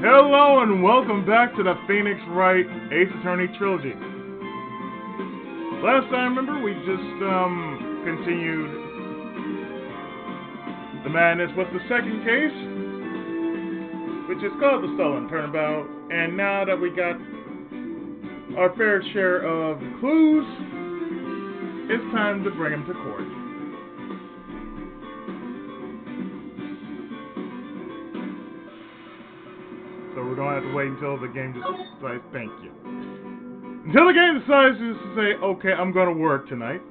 Hello and welcome back to the Phoenix Wright Ace Attorney Trilogy. Last time, remember, we just continued the madness with the second case, which is called the Stolen Turnabout. And now that we got our fair share of clues, it's time to bring him to court. So we're going to have to wait until the game decides, thank you. Until the game decides to say, okay, I'm going to work tonight.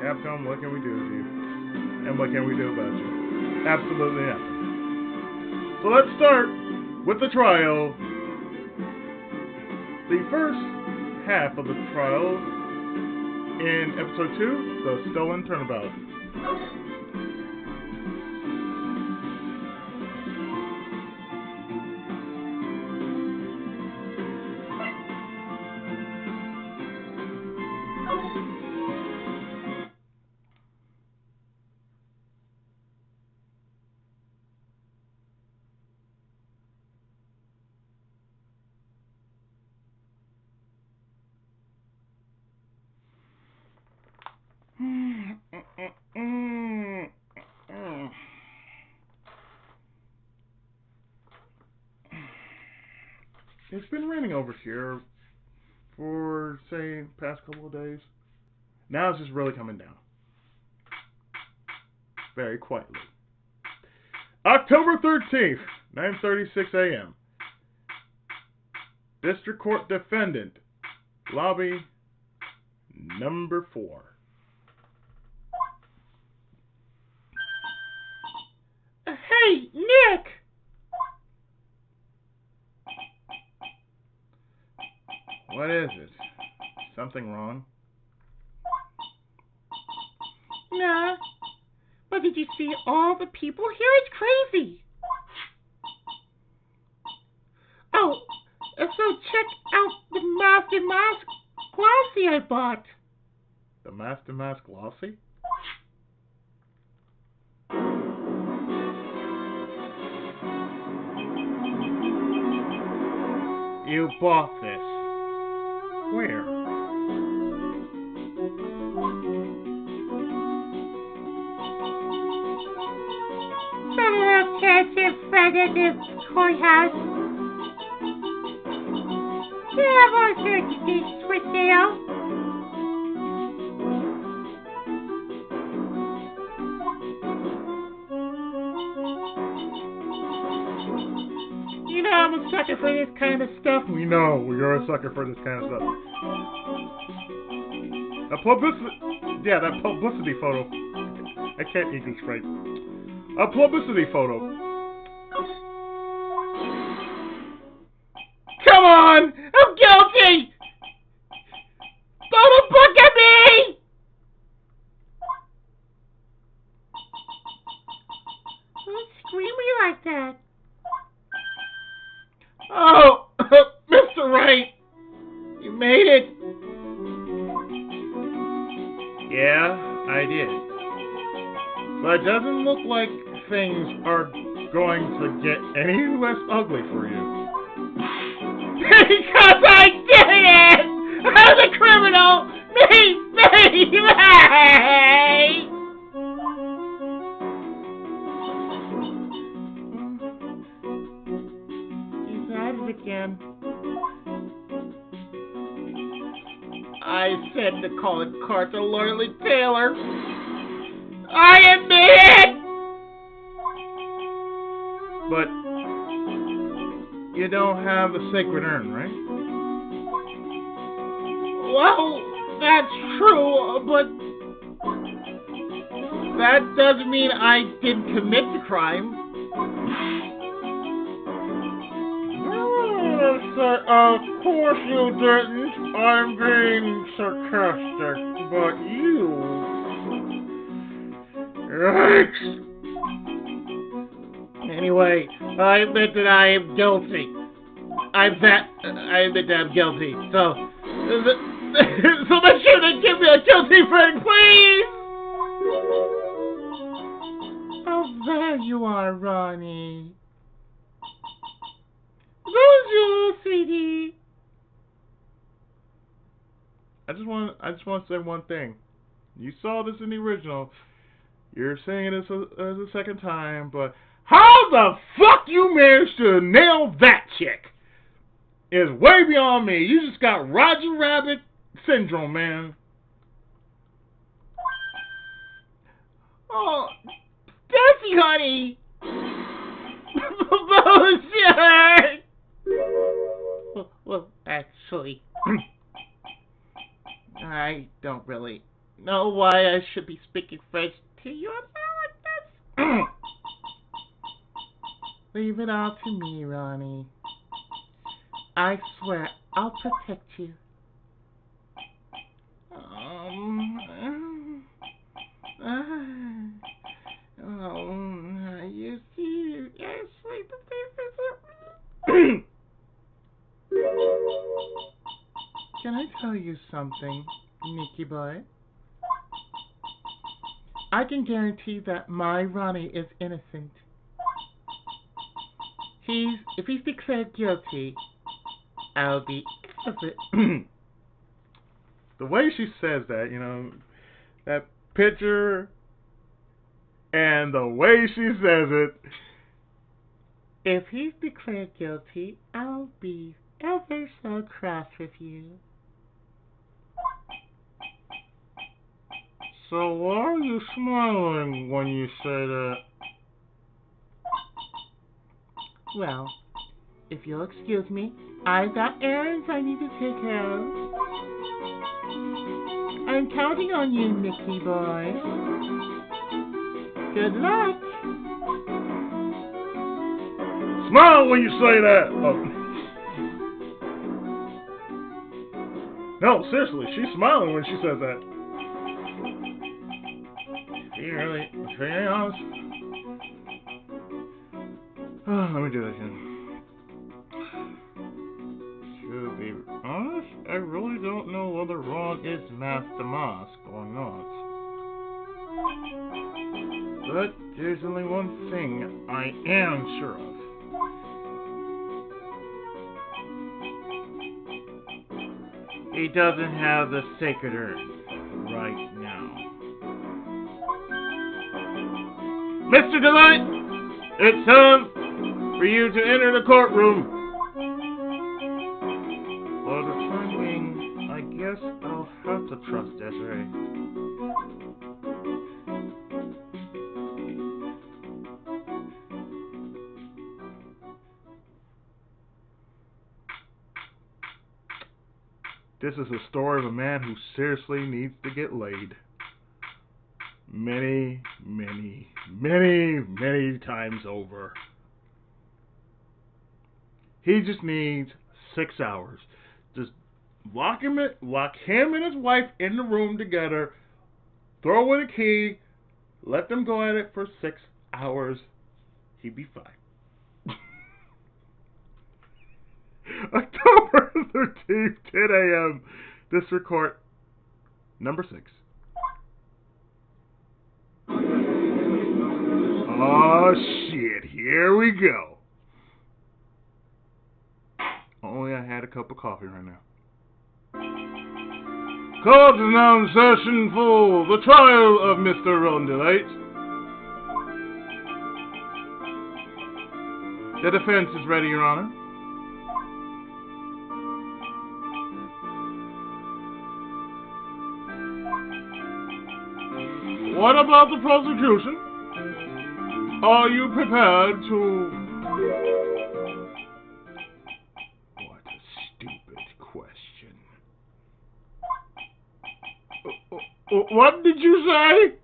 Capcom, what can we do with you? And what can we do about you? Absolutely nothing. So let's start with the trial. The first half of the trial in episode 2, the Stolen Turnabout. It's been raining over here for, say, past couple of days. Now it's just really coming down. Very quietly. October 13th, 9:36 a.m. District Court Defendant, Lobby number 4. Hey, Nick! What is it? Something wrong? Nah. But did you see all the people here? It's crazy. Oh, so check out the Master Mask Glossy I bought. The Master Mask Glossy? You bought this. Where? Some little kids in front of the courthouse. Yeah, I'm on 36 for sale. You know I'm a sucker for this kind of stuff. We know you're a sucker for this kind of stuff. That publicity photo. I can't English straight. A publicity photo. Come on! I'm guilty! Don't look at me! Don't scream me like that. Oh, Mr. Wright, you made it. Yeah, I did. But it doesn't look like things are going to get any less ugly for you. Because I did it! I'm the criminal! Me! He's at it again. I said to call it Carter Lorley Taylor. I admit it! But you don't have the sacred urn, right? Well, that's true, but that doesn't mean I didn't commit the crime. Sir, of course you didn't. I'm being sarcastic, but you... Yikes! Anyway, I admit that I am guilty. I admit that I'm guilty. So make sure they give me a guilty verdict, please! There you are, Ronnie. Bonjour, sweetie. I just want to say one thing. You saw this in the original. You're saying this as a second time, but how the fuck you managed to nail that chick is way beyond me. You just got Roger Rabbit syndrome, man. Oh, Bessie, honey. Bonjour. Well, actually, I don't really know why I should be speaking French to you about this. Leave it all to me, Ronnie. I swear I'll protect you. You see, actually, the thing is, can I tell you something, Nicky boy? I can guarantee that my Ronnie is innocent. If he's declared guilty, I'll be innocent. The way she says that, that picture and the way she says it. If he's declared guilty, I'll be ever so cross with you. So why are you smiling when you say that? Well, if you'll excuse me, I've got errands I need to take care of. I'm counting on you, Nicky boy. Good luck. Smile when you say that. Oh. No, seriously, she's smiling when she says that. Being honest. Oh, let me do that again. To be honest, I really don't know whether Ron is Master Mask or not. But there's only one thing I am sure of. He doesn't have the sacred urn right now. Mr. Delight, it's time for you to enter the courtroom. For the time being, I guess I'll have to trust Desiree. This is a story of a man who seriously needs to get laid. Many, many, many, many times over. He just needs 6 hours. Just lock him and his wife in the room together, throw in a key, let them go at it for 6 hours. He'd be fine. October 13th, 10 a.m. District Court, number 6. Oh, shit. Here we go. Only I had a cup of coffee right now. Court is now in session for the trial of Mr. Ron Delight. The defense is ready, Your Honor. What about the prosecution? Are you prepared to... What a stupid question. What did you say?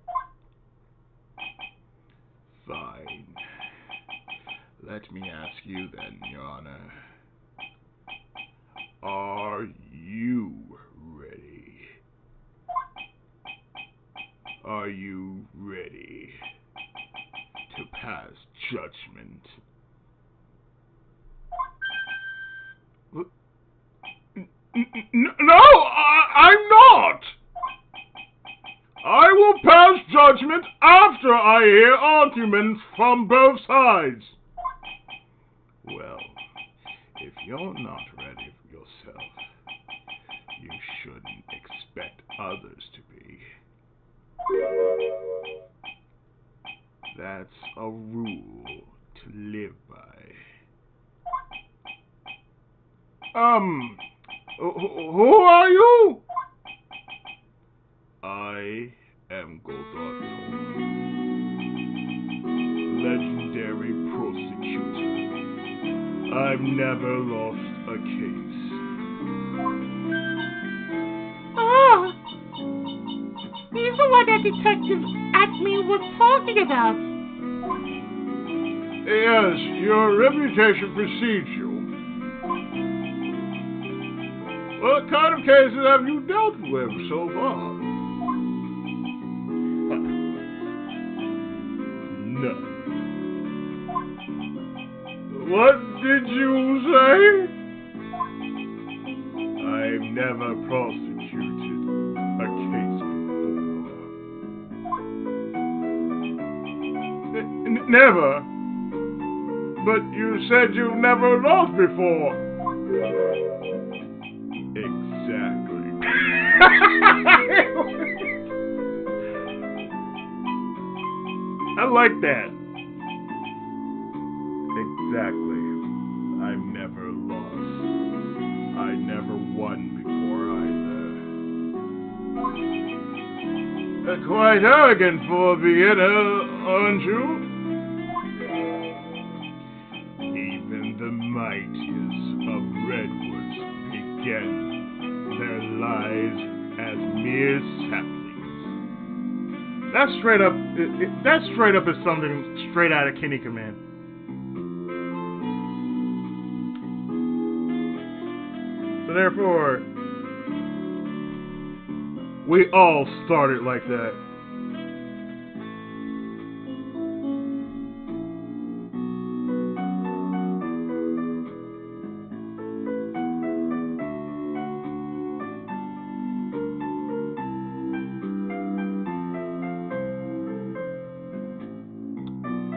Fine. Let me ask you then, Your Honor. Are you ready? Are you ready to pass judgment? No, I'm not! I will pass judgment after I hear arguments from both sides. Well, if you're not ready for yourself, you shouldn't expect others to be. That's a rule to live by. Who are you? I am Godot, legendary prosecutor. I've never lost a case. Oh! He's the one that Detective Acme was talking about. Yes, your reputation precedes you. What kind of cases have you dealt with so far? None. What did you say? I've never prosecuted a case before. Never? But you said you've never lost before. Exactly. I like that. Exactly. I've never lost. I never won before either. Quite arrogant for a beginner, aren't you? Even the mightiest of redwoods begin their lives as mere saplings. That's straight up. That straight up is something straight out of Kenny Command. So therefore, we all started like that.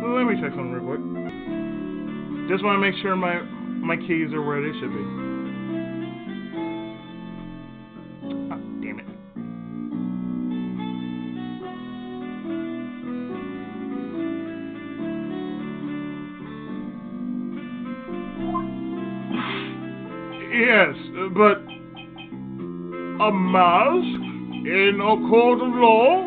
Let me check something real quick. Just want to make sure my keys are where they should be. Ah, damn it. Yes, but a mask in a court of law?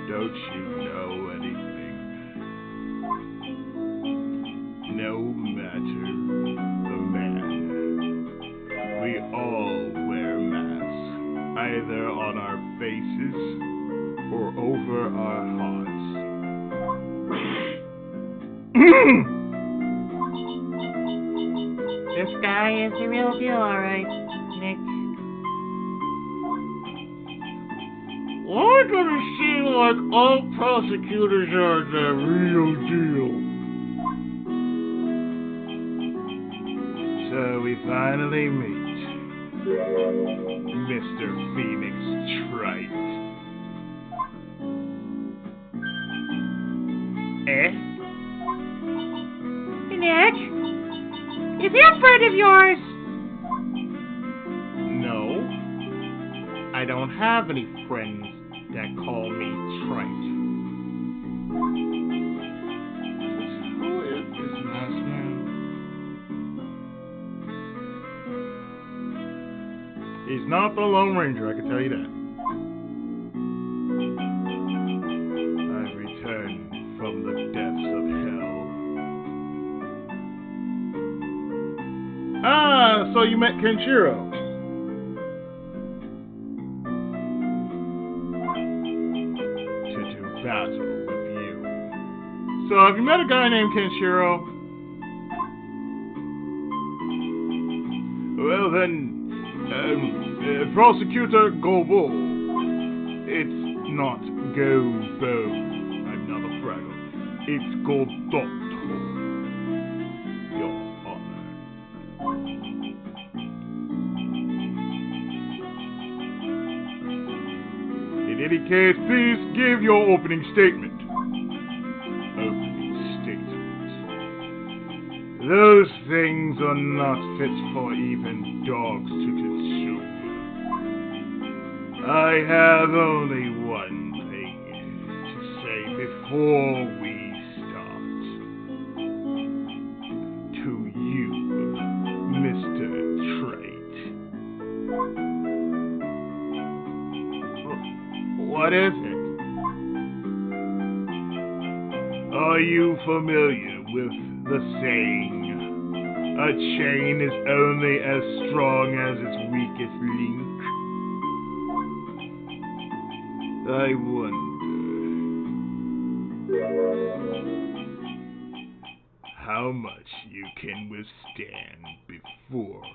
Don't you know anything? No matter the man, we all wear masks, either on our faces or over our hearts. This guy is the real deal, alright, Nick. Why does it seem like all prosecutors are the real deal? So we finally meet, Mr. Phoenix Wright. Eh? Nick? Is he a friend of yours? No. I don't have any friends that call me Trite. Who is this nice man? He's not the Lone Ranger, I can tell you that. I've returned from the depths of hell. Ah, so you met Kenshiro. Battle with you. So have you met a guy named Kenshiro? Well then, Prosecutor Gobo. It's not Gobo. I'm not a fraggle. It's Godot. Your honor. any case, please give your opening statement. Opening statement. Those things are not fit for even dogs to consume. I have only one thing to say before we start. To you, Mr. Wright. What is it? Are you familiar with the saying, a chain is only as strong as its weakest link? I wonder how much you can withstand before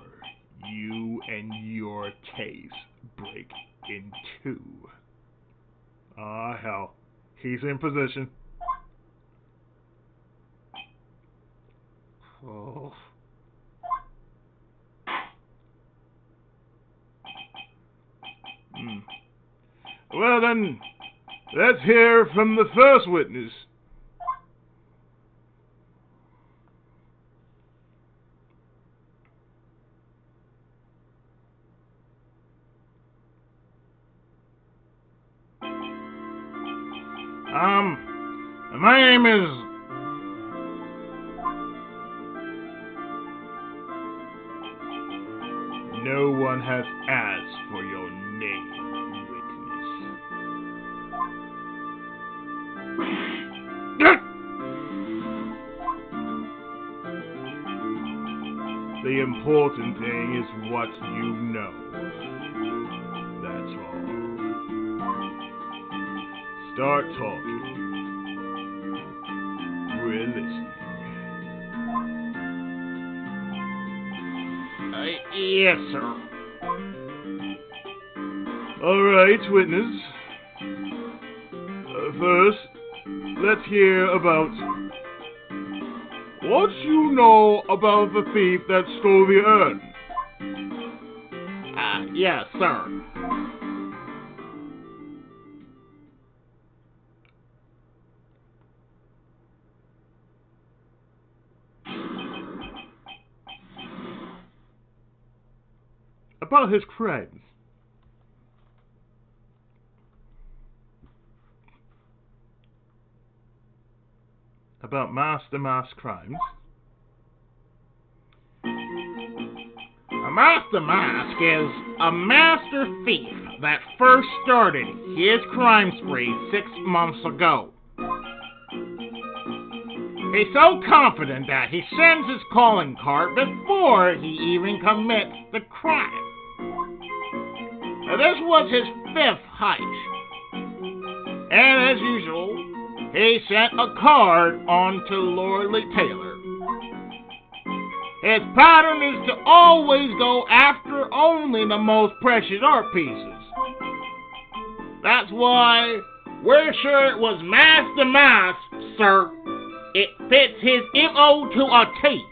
you and your case break in two. Ah, hell. He's in position. Oh. Well then, let's hear from the first witness. My name is... No one has asked for your name, witness. The important thing is what you know. That's all. Start talking. We're listening. Yes, sir. All right, witness. First, let's hear about what you know about the thief that stole the urn. Yes, sir. About his crimes. About Master Mass crimes. A Master Mask is a master thief that first started his crime spree 6 months ago. He's so confident that he sends his calling card before he even commits the crime. Now, this was his 5th heist. And as usual, he sent a card on to Lordly Taylor. His pattern is to always go after only the most precious art pieces. That's why we're sure it was Master Mask, sir. It fits his MO to a T.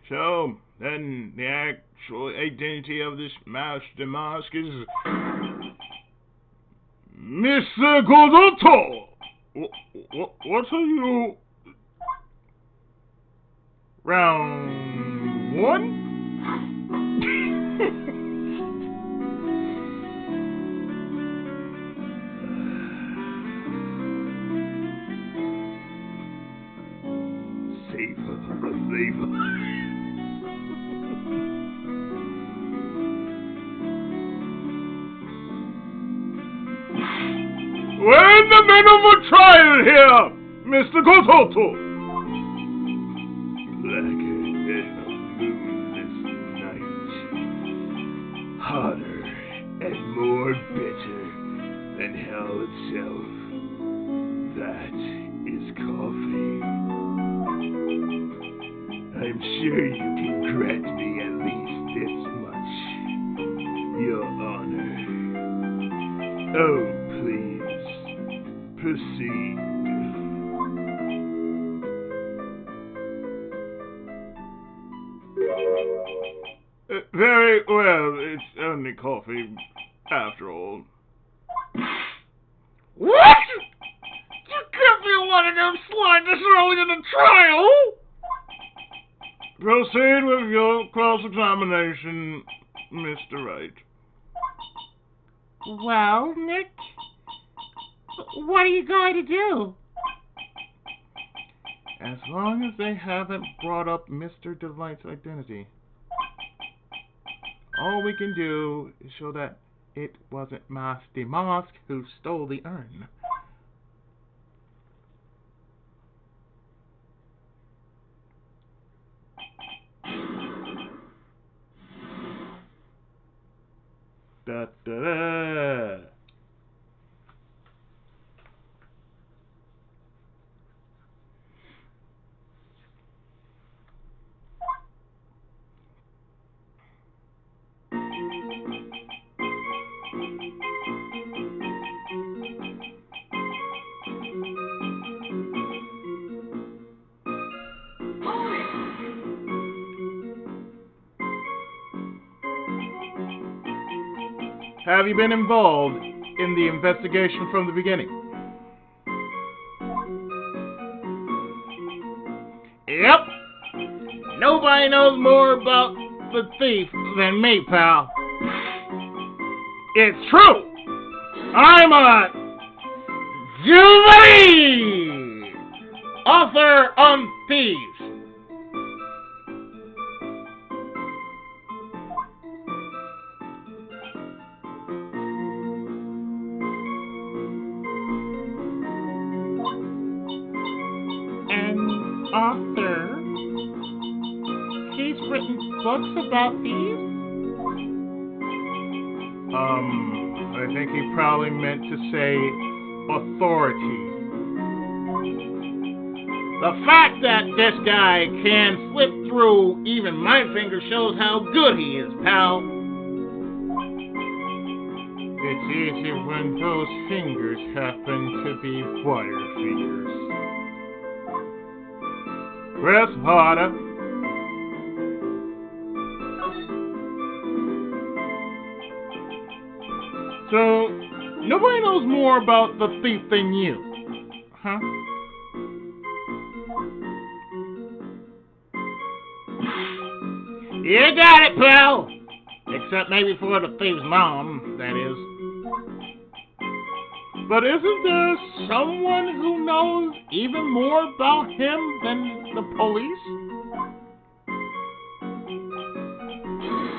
So, then the actual identity of this Master Mask is Mr. Godot. What are you? Round 1? Savor. We're in the middle of a trial here, Mr. Godot. Blacker than a moonless night, hotter and more bitter than hell itself. That is coffee. I'm sure you can grant me at least this much, Your Honor. Oh, please, proceed. well, it's only coffee, after all. What? You can't be one of them slide this early in the trial! Proceed with your cross-examination, Mr. Wright. Well, Nick, what are you going to do? As long as they haven't brought up Mr. Delight's identity, all we can do is show that it wasn't Master Mosk who stole the urn. Da da da. Have you been involved in the investigation from the beginning? Yep. Nobody knows more about the thief than me, pal. It's true. I'm a Jubilee, author on thieves. Author? He's written books about these? I think he probably meant to say authority. The fact that this guy can slip through even my finger shows how good he is, pal. It's easy when those fingers happen to be water fingers. Press harder. So, nobody knows more about the thief than you, huh? You got it, pal. Except maybe for the thief's mom, that is. But isn't there someone who knows even more about him than the police?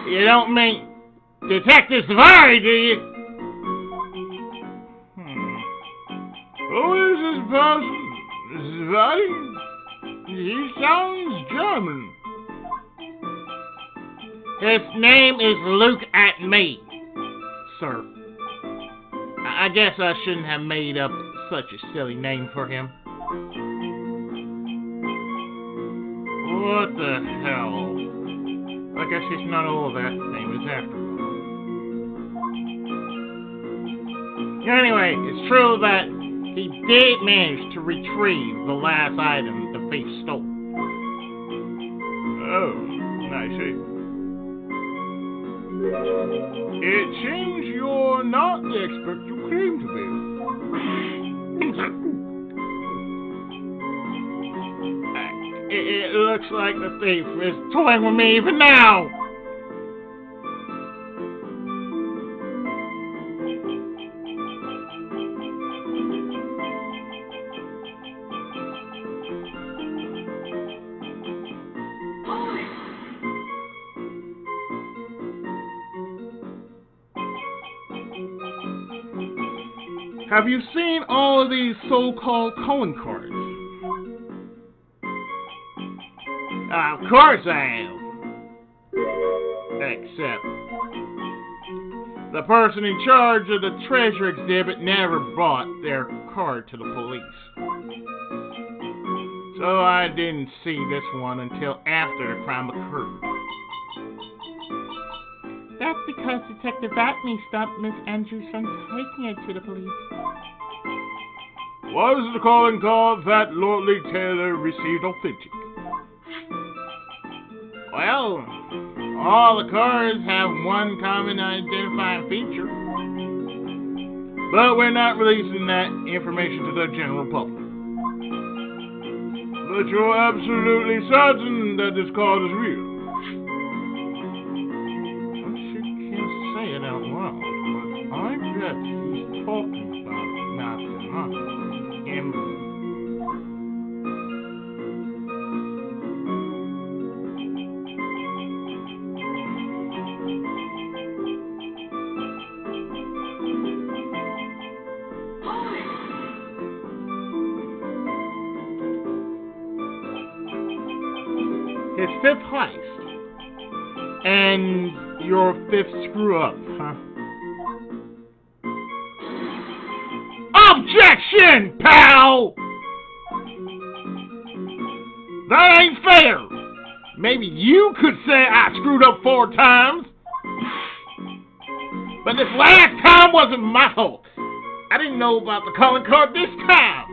You don't mean Detective Savari, do you? Who is this person? Savari? He sounds German. His name is Luke at me, sir. I guess I shouldn't have made up such a silly name for him. What the hell? I guess he's not all that famous after all. Anyway, it's true that he did manage to retrieve the last item the thief stole. Oh, I see. It seems you're not the expert you claim to be. It looks like the thief is toying with me even now. Have you seen all of these so-called calling cards? Of course I have. Except the person in charge of the treasure exhibit never brought their card to the police. So I didn't see this one until after the crime occurred. That's because Detective Batney stopped Miss Andrews from taking it to the police. Was the calling card that Lordly Taylor received authentic? Well, All the cars have one common identifying feature, but we're not releasing that information to the general public. But you're absolutely certain that this card is real? I sure can't say it out loud, but I bet he's talking about mathematics. His fifth heist. And your fifth screw up, huh? Objection, pal! That ain't fair! Maybe you could say I screwed up 4 times. But this last time wasn't my fault. I didn't know about the calling card this time.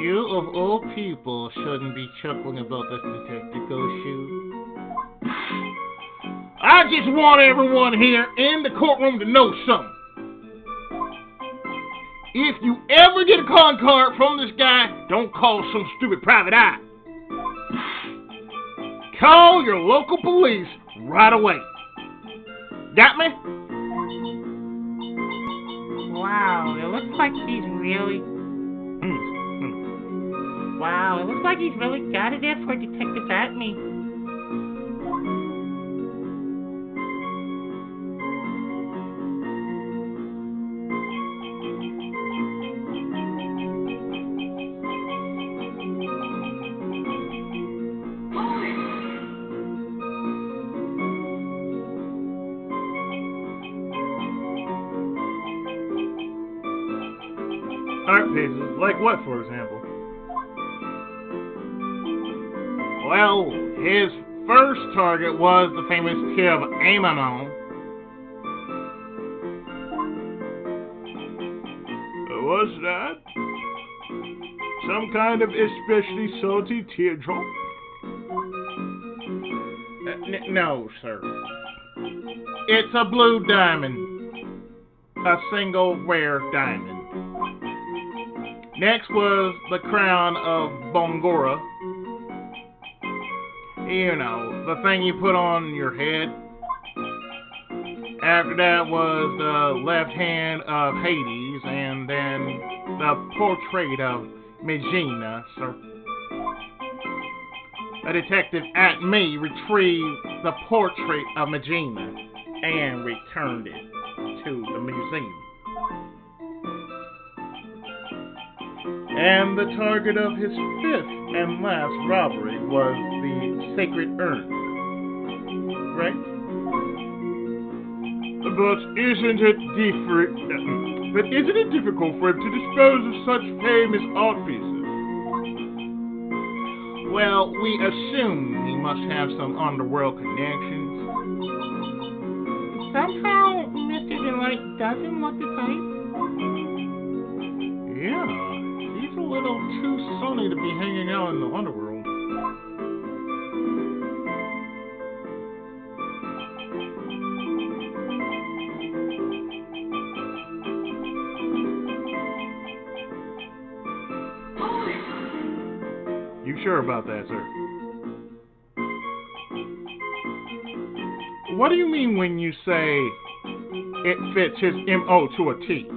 You, of all people, shouldn't be chuckling about this detective shoot. I just want everyone here in the courtroom to know something. If you ever get a calling card from this guy, don't call some stupid private eye. Call your local police right away. Got me? Wow, it looks like he's really... Wow, it looks like he's really got it there for Detective Batman. Art pieces, like what, for example? Well, his first target was the famous Kiev Amanon. What's that? Some kind of especially salty teardrop? No, sir. It's a blue diamond. A single rare diamond. Next was the crown of Bongora. You know, the thing you put on your head. After that was the left hand of Hades, and then the portrait of Megina, sir. A detective at me retrieved the portrait of Megina and returned it to the museum. And the target of his fifth and last robbery was the sacred urn. Right? But isn't it difficult for him to dispose of such famous art pieces? Well, we assume he must have some underworld connections. Somehow, Mr. Delight doesn't look the type. Yeah. He's a little too sunny to be hanging out in the underworld. You sure about that, sir? What do you mean when you say it fits his MO to a T?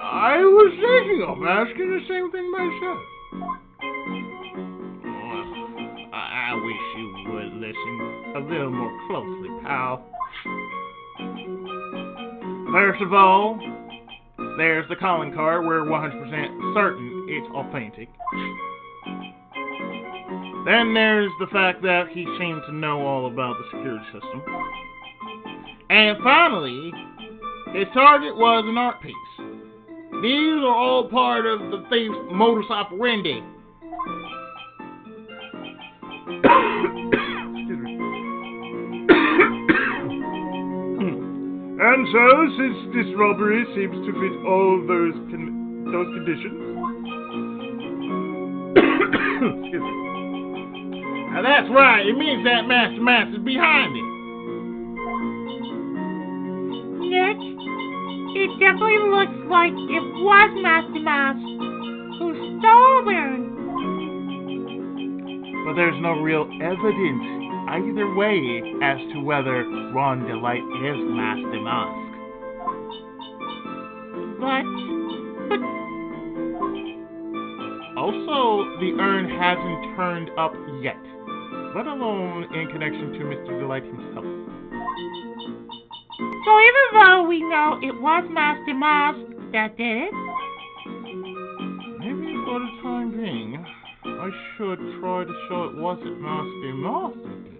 I was thinking of asking the same thing myself. I wish you would listen a little more closely, pal. First of all, there's the calling card. We're 100% certain it's authentic. Then there's the fact that he seemed to know all about the security system. And finally, his target was an art piece. These are all part of the thief's modus operandi. Excuse me. And so, since this robbery seems to fit all those conditions, excuse me, Now that's right. It means that Master Mask is behind it. Nick, it definitely looks like it was Master Mask who stole the urn. But there's no real evidence either way as to whether Ron Delight is Master Mask. But Also, the urn hasn't turned up yet, let alone in connection to Mr. Delight himself. so even though we know it was Master Mask that did it, Maybe for the time being, I should try to show it wasn't Master Mask that did it.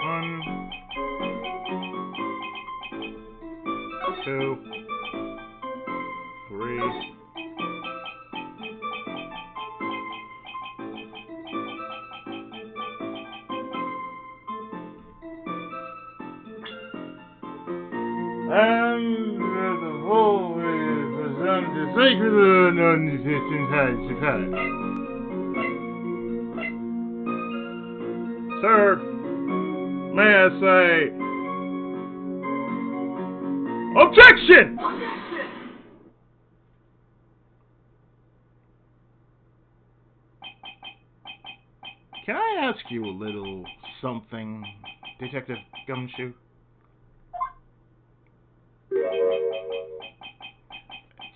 One, two, three. And the whole present the sacred non-existent has Sir, may I say, objection! Can I ask you a little something, Detective Gumshoe?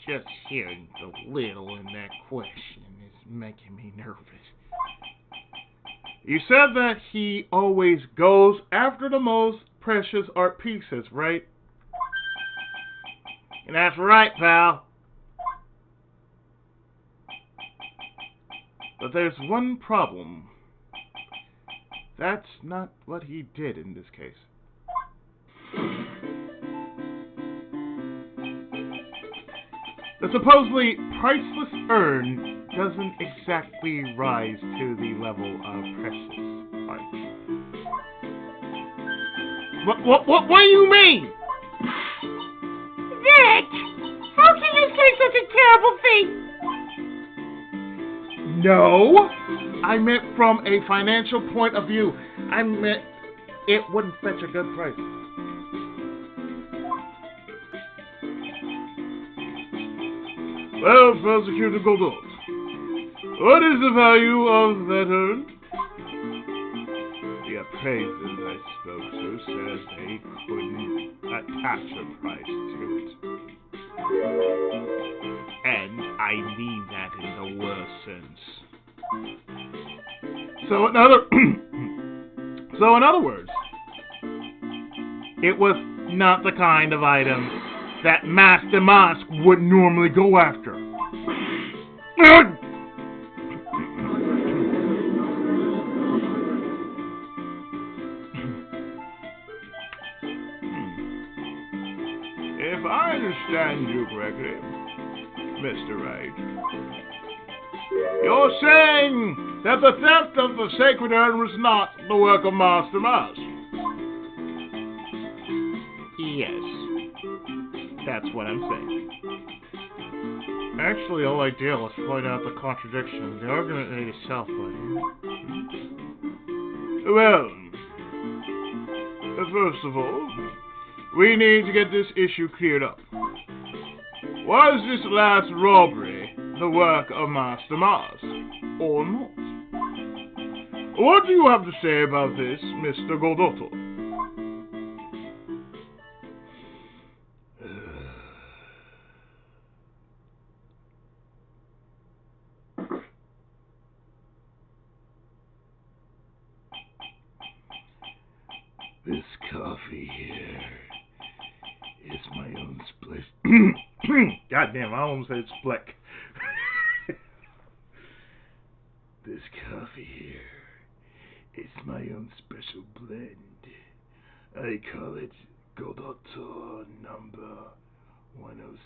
Just hearing the little in that question is making me nervous. You said that he always goes after the most precious art pieces, right? And that's right, pal. But there's one problem. That's not what he did in this case. The supposedly priceless urn doesn't exactly rise to the level of precious art. What do you mean? Nick, how can you say such a terrible thing? No! I meant from a financial point of view. I meant it wouldn't fetch a good price. Well, Prosecutor Godot, what is the value of that urn? The appraisers I spoke to said they couldn't attach a price to it. And I mean that in the worst sense. So in other words, it was not the kind of item that Master Mask would normally go after. If I understand you correctly, Mr. Wright, you're saying that the theft of the sacred urn was not the work of Master Mask. Yes. That's what I'm saying. Actually, all I did was point out the contradiction. The argument made itself, Well, first of all, we need to get this issue cleared up. Was this last robbery the work of Master Mask, or not? What do you have to say about this, Mr. Godot? This coffee here is my own split. Goddamn, I almost said splick. This coffee here is my own special blend. I call it Godot number 107.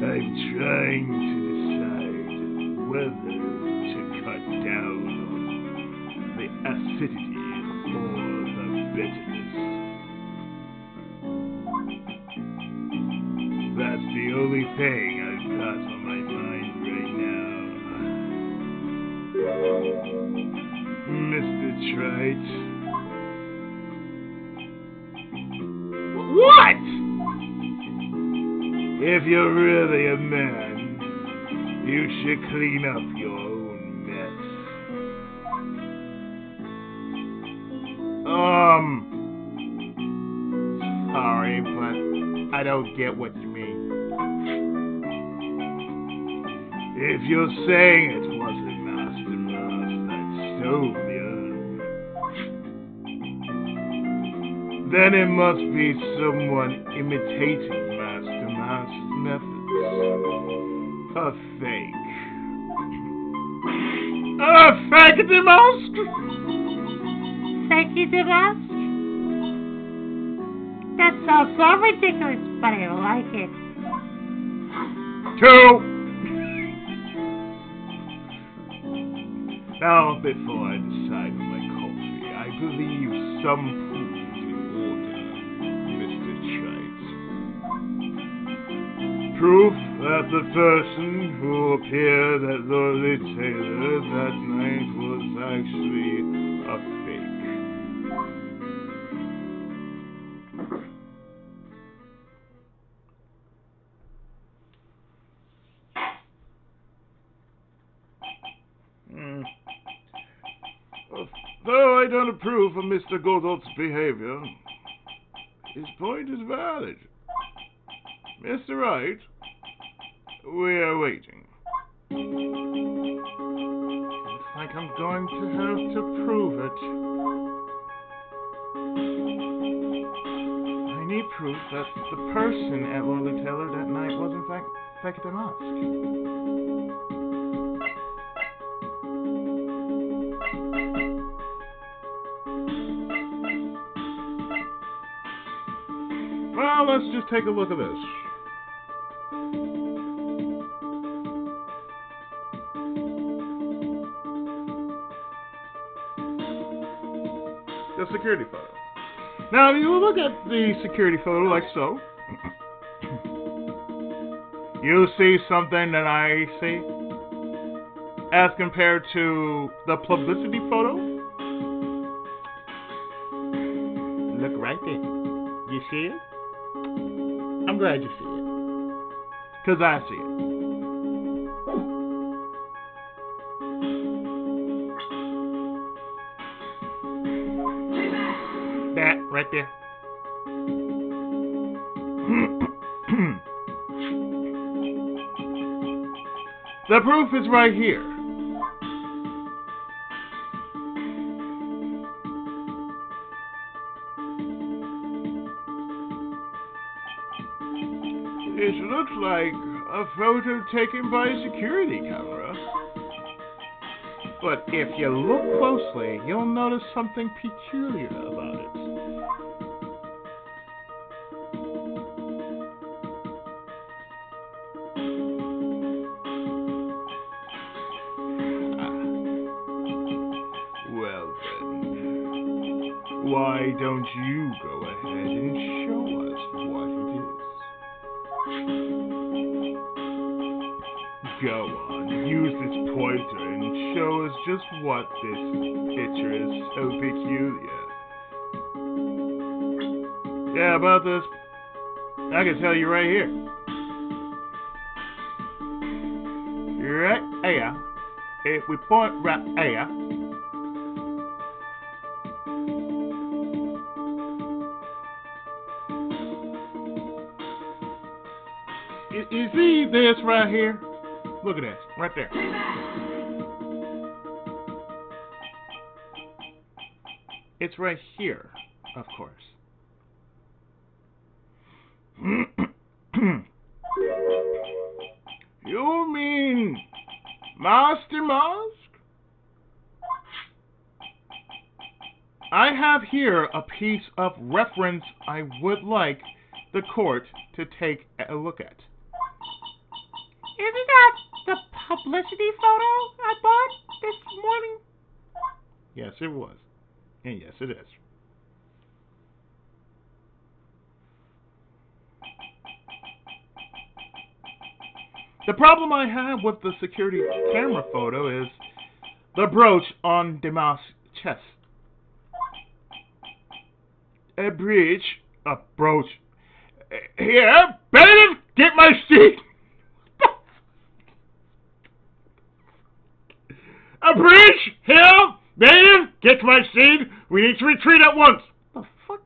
I'm trying to decide whether to cut down on the acidity or the bitterness. That's the only thing I've got on my mind right now. Mr. Wright. What? If you're really a man, you should clean up your own mess. Sorry, but I don't get what you mean. If you're saying it wasn't Master Mas that stole you, then it must be someone imitating Master Mas's methods. A fake. A fake the mask? Fake the mask? That sounds so ridiculous, but I like it. 2. Now, before I decide on my coffee, I believe some proof in order, Mr. Wright. Proof that the person who appeared at Lordly Taylor that night was actually a fake. Though I don't approve of Mr. Godot's behavior, his point is valid. Mr. Wright, we are waiting. Looks like I'm going to have to prove it. I need proof that the person at Lordly Taylor that night was in fact Beckett the Mask. Well, let's just take a look at this. The security photo. Now, if you look at the security photo like so, you see something that I see as compared to the publicity photo. Look right there. You see it? I'm glad you see it. Because I see it. That right there. The proof is right here. It looks like a photo taken by a security camera. But if you look closely, you'll notice something peculiar about it. Well then, why don't you go ahead and show us what it is? Go on, use this pointer and show us just what this picture is so peculiar. Yeah, about this, I can tell you right here. Right here. If we point right here. You see this right here? Look at this, right there. It's right here, of course. You mean Master Mask? I have here a piece of reference I would like the court to take a look at. Isn't that the publicity photo I bought this morning? Yes, it was. And yes, it is. The problem I have with the security camera photo is the brooch on Demas' chest. A brooch. Here, bailiff, get my seat. A breach! Here! Bailiff, get my seat! We need to retreat at once! The fuck?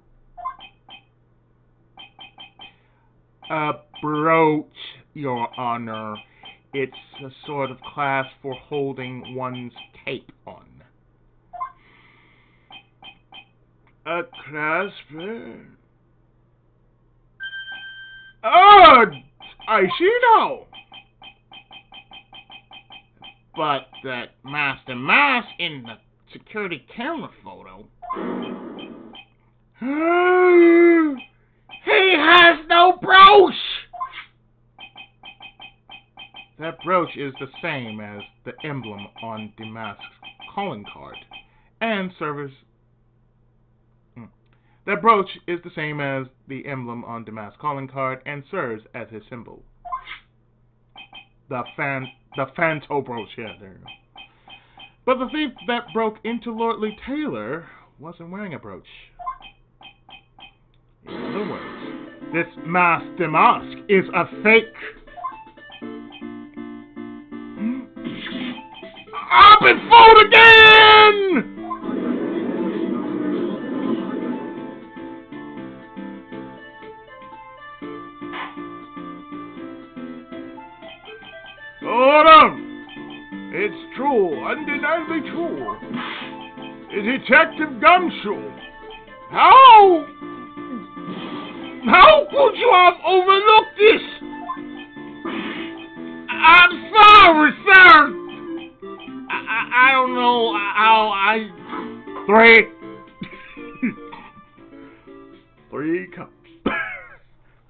A brooch, Your Honor. It's a sort of class for holding one's cape on. A clasp? Oh, I see now! But that Master Mask in the security camera photo... He has no brooch! That brooch is the same as the emblem on Demas' calling card and serves... That brooch is the same as the emblem on Demas' calling card and serves as his symbol. The Phanto brooch, yeah, there you go. But the thief that broke into Lordly Taylor wasn't wearing a brooch. In other words, this Master Mask is a fake. I've been fooled again! Hold on! It's true, undeniably true. Detective Gumshoe. How could you have overlooked this? I'm sorry, sir. I don't know how Three cups.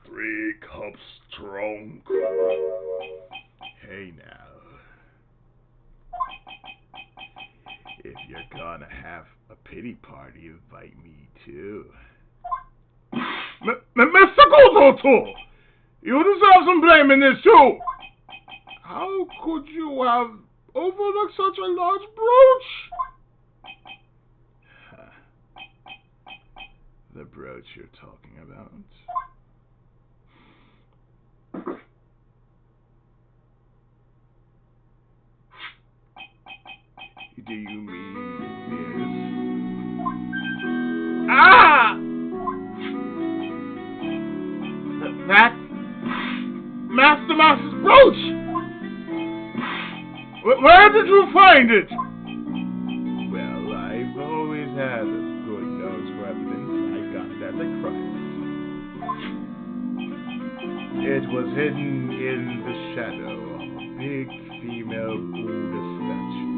3 cups strong. Hey now. If you're gonna have a pity party, invite me too. Mr. Godot, you deserve some blame in this too. How could you have overlooked such a large brooch? The brooch you're talking about. Do you mean this? Ah! That Master Master's brooch! Where did you find it? Well, I've always had a good nose for evidence. I got it as a crime. It was hidden in the shadow of a big female Buddha statue.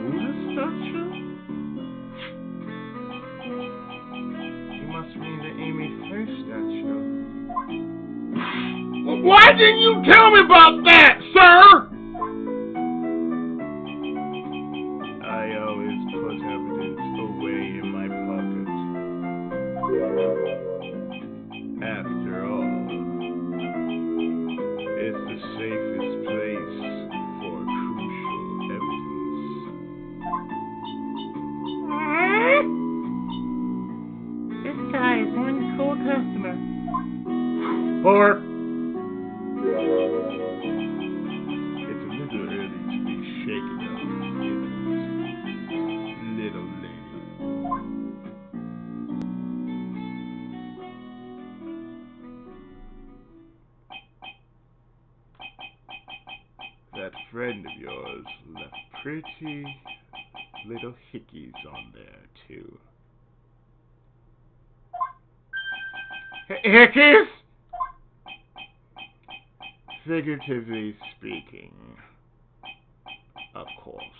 Buddha statue? You must mean the Amy Faye statue. Why didn't you tell me about that, sir? I always put evidence away in my pocket. After all, it's the safest place for crucial evidence. This guy is one cool customer. Or it's a little early to be shaken up, little lady. That friend of yours left pretty little hickeys on there, too. Hickeys? Figuratively speaking, of course.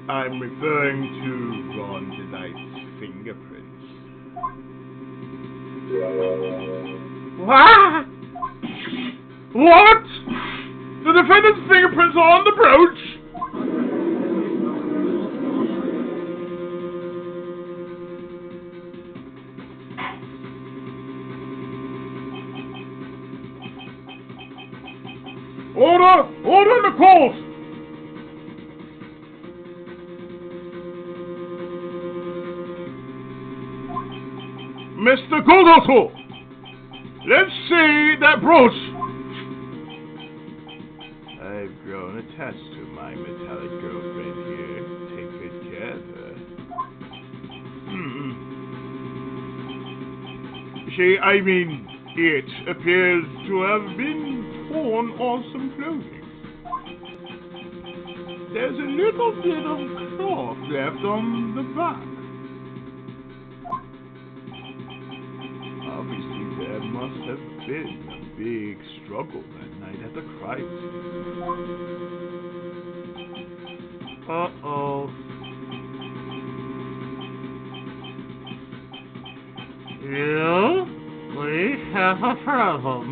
I'm referring to Ron DeKnight's fingerprints. What? What? The defendant's fingerprints are on the brooch? Order in the court! Mr. Godot, let's see that brooch. I've grown attached to my metallic girlfriend here. Take good care of her. It appears to have been torn off some clothing. There's a little bit of cloth left on the back. Obviously, there must have been a big struggle that night at the crime scene. Uh-oh. Yeah, we have a problem.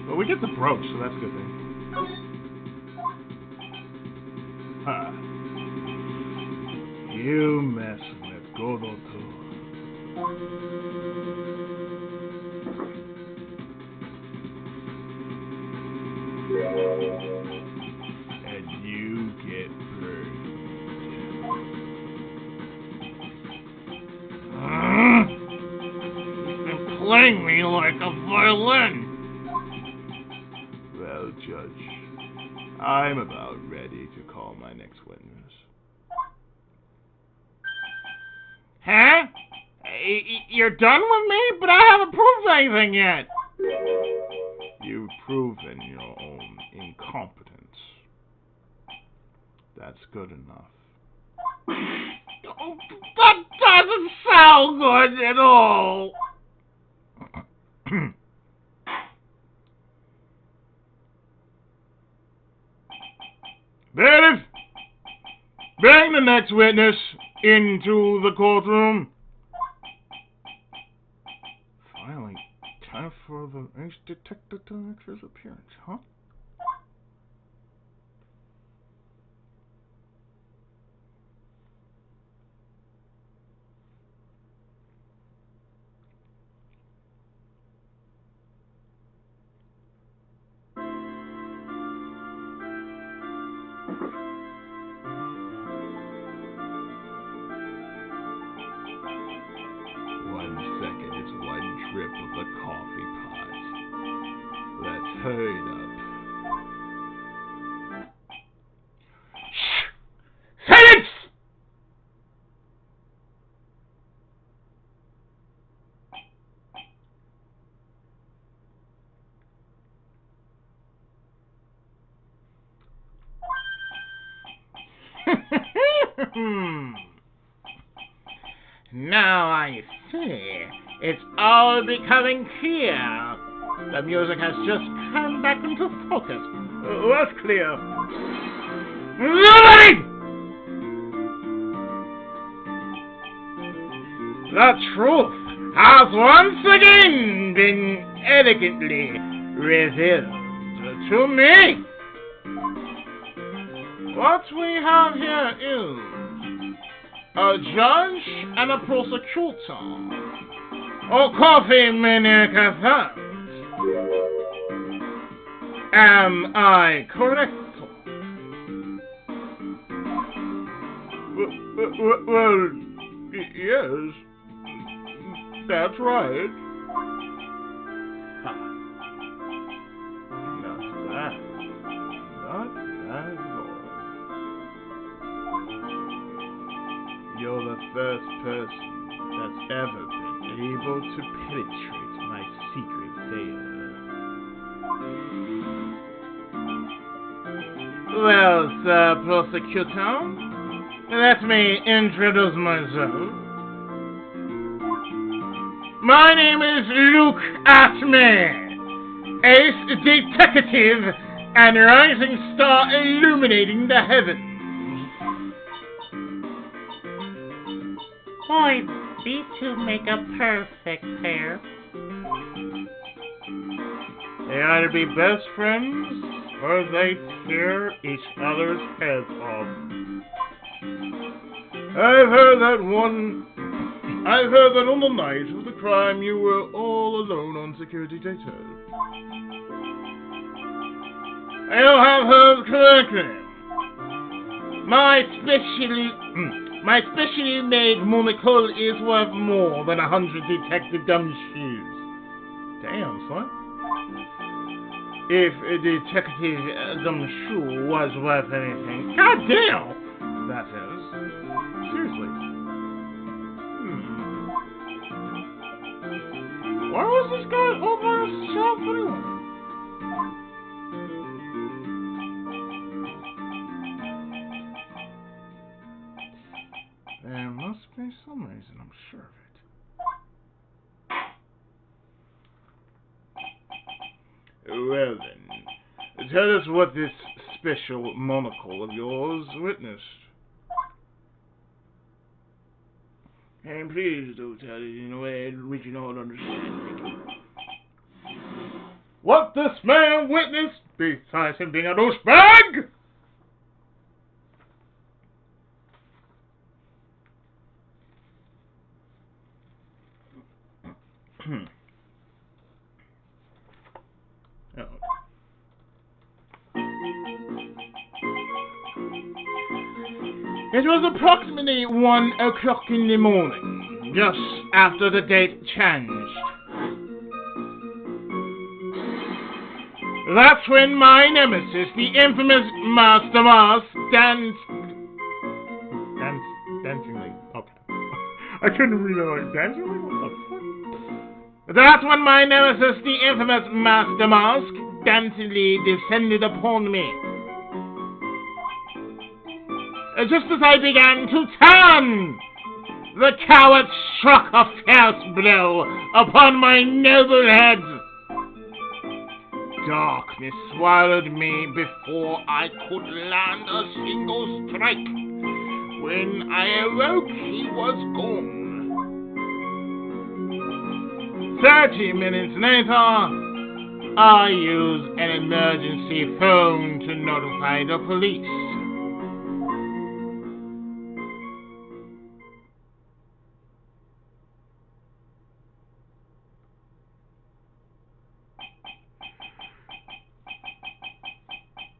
Well, we get the brooch, so that's a good thing. Huh. You mess with Godot. And you get burned. You've been playing me like a violin. Well, Judge, I'm about ready to call my next witness. Huh? You're done with me? But I haven't proved anything yet. You've proven your own incompetence. That's good enough. That doesn't sound good at all. Bailiff, bring the next witness into the courtroom. Finally, time for the ace detector to make his appearance, huh? It's one drip of the coffee pot. Let's hurry it up. Silence! Now I see. It's all becoming clear. The music has just come back into focus. What's clear? Nobody! The truth has once again been elegantly revealed to me. What we have here is a judge and a prosecutor. Oh, coffee maniac. Am I correct? Well, yes. That's right. Not bad. Not bad at all. You're the first person that's ever been able to penetrate my secret veil. Well, Sir Prosecutor, let me introduce myself. My name is Luke Atman, ace detective and rising star illuminating the heavens. Boy, these two make a perfect pair. They either be best friends or they tear each other's heads off. I've heard that on the night of the crime you were all alone on security data. You have heard correctly. My specially made monocle is worth more than 100 detective gumshoes. Damn, son. If a detective gumshoe was worth anything, goddamn, that is. Seriously. Why was this guy all by himself anyway? There must be some reason, I'm sure of it. Well then, tell us what this special monocle of yours witnessed. And please do tell it in a way in which you don't understand. What this man witnessed, besides him being a douchebag? It was approximately 1 o'clock in the morning, just after the date changed. That's when my nemesis, the infamous Master Mask, dancingly. Okay. I couldn't read it like dancingly? What the fuck? That's when my nemesis, the infamous Master Mask, dancingly descended upon me. Just as I began to turn, the coward struck a fierce blow upon my noble head. Darkness swallowed me before I could land a single strike. When I awoke, he was gone. 30 minutes later, I used an emergency phone to notify the police.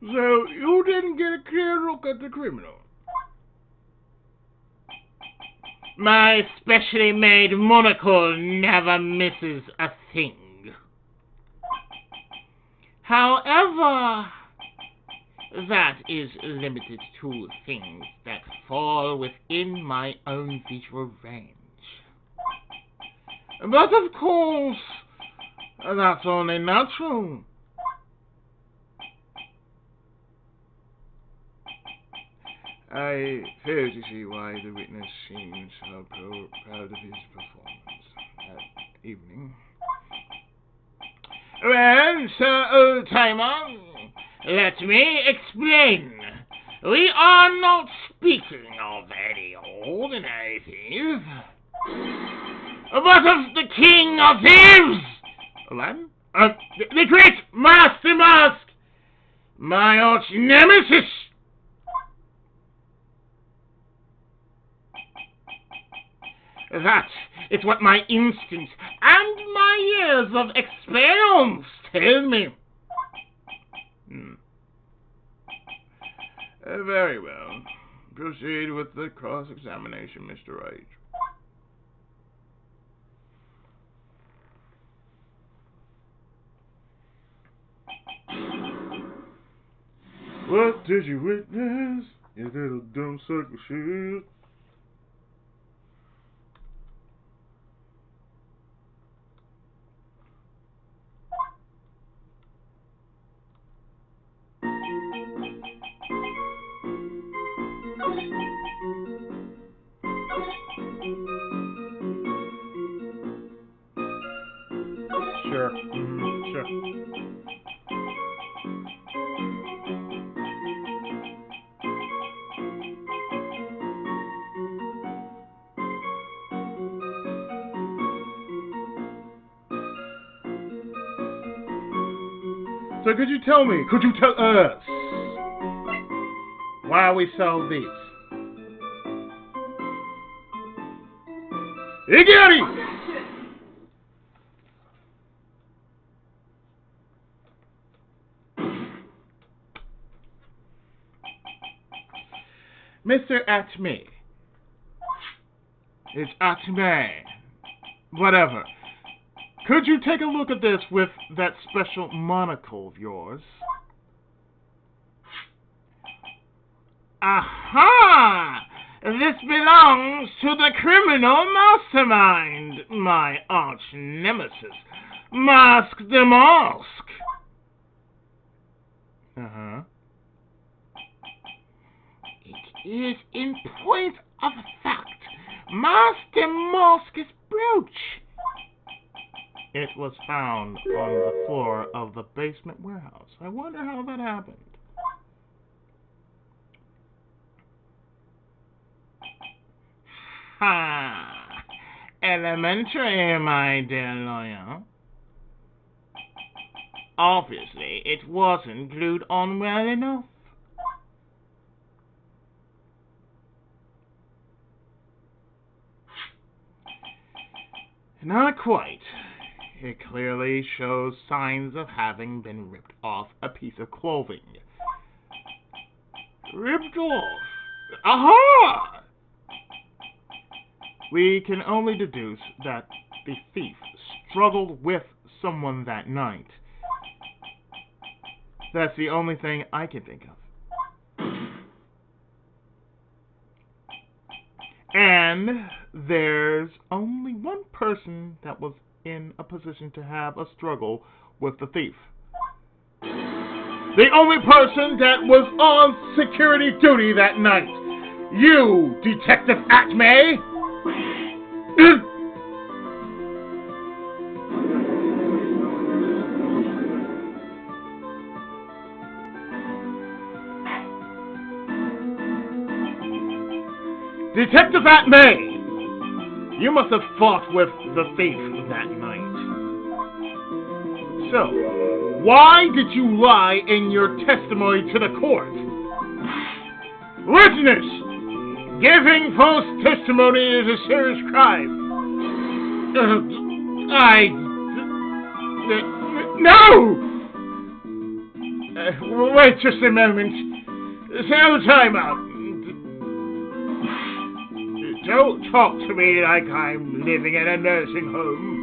So, you didn't get a clear look at the criminal? My specially made monocle never misses a thing. However, that is limited to things that fall within my own visual range. But of course, that's only natural. I fail to see why the witness seems so proud of his performance that evening. Well, Sir Old-Timer, let me explain. We are not speaking of any ordinary thief, but of the King of Thieves! Aladdin? The great Master Mask! My arch nemesis! That is what my instincts and my years of experience tell me. Very well. Proceed with the cross-examination, Mr. Wright. What did you witness, you little dumb circle shit? Sure. Sure. So could you tell us why we sell these? Iggy! Mr. Atme. It's Atme. Whatever. Could you take a look at this with that special monocle of yours? Aha! This belongs to the criminal mastermind, my arch nemesis, Mask the Mask. Uh-huh. It is in point of fact Master Mask's brooch. It was found on the floor of the basement warehouse. I wonder how that happened. Ha! Elementary, my dear lawyer. Obviously, it wasn't glued on well enough. Not quite. It clearly shows signs of having been ripped off a piece of clothing. Ripped off? Aha! We can only deduce that the thief struggled with someone that night. That's the only thing I can think of. And there's only one person that was in a position to have a struggle with the thief. The only person that was on security duty that night. You, Detective Atme! Detective Atme! You must have fought with the thief that night. So, why did you lie in your testimony to the court? Witness! Giving false testimony is a serious crime. No! Wait just a moment. Have time out. Don't talk to me like I'm living in a nursing home.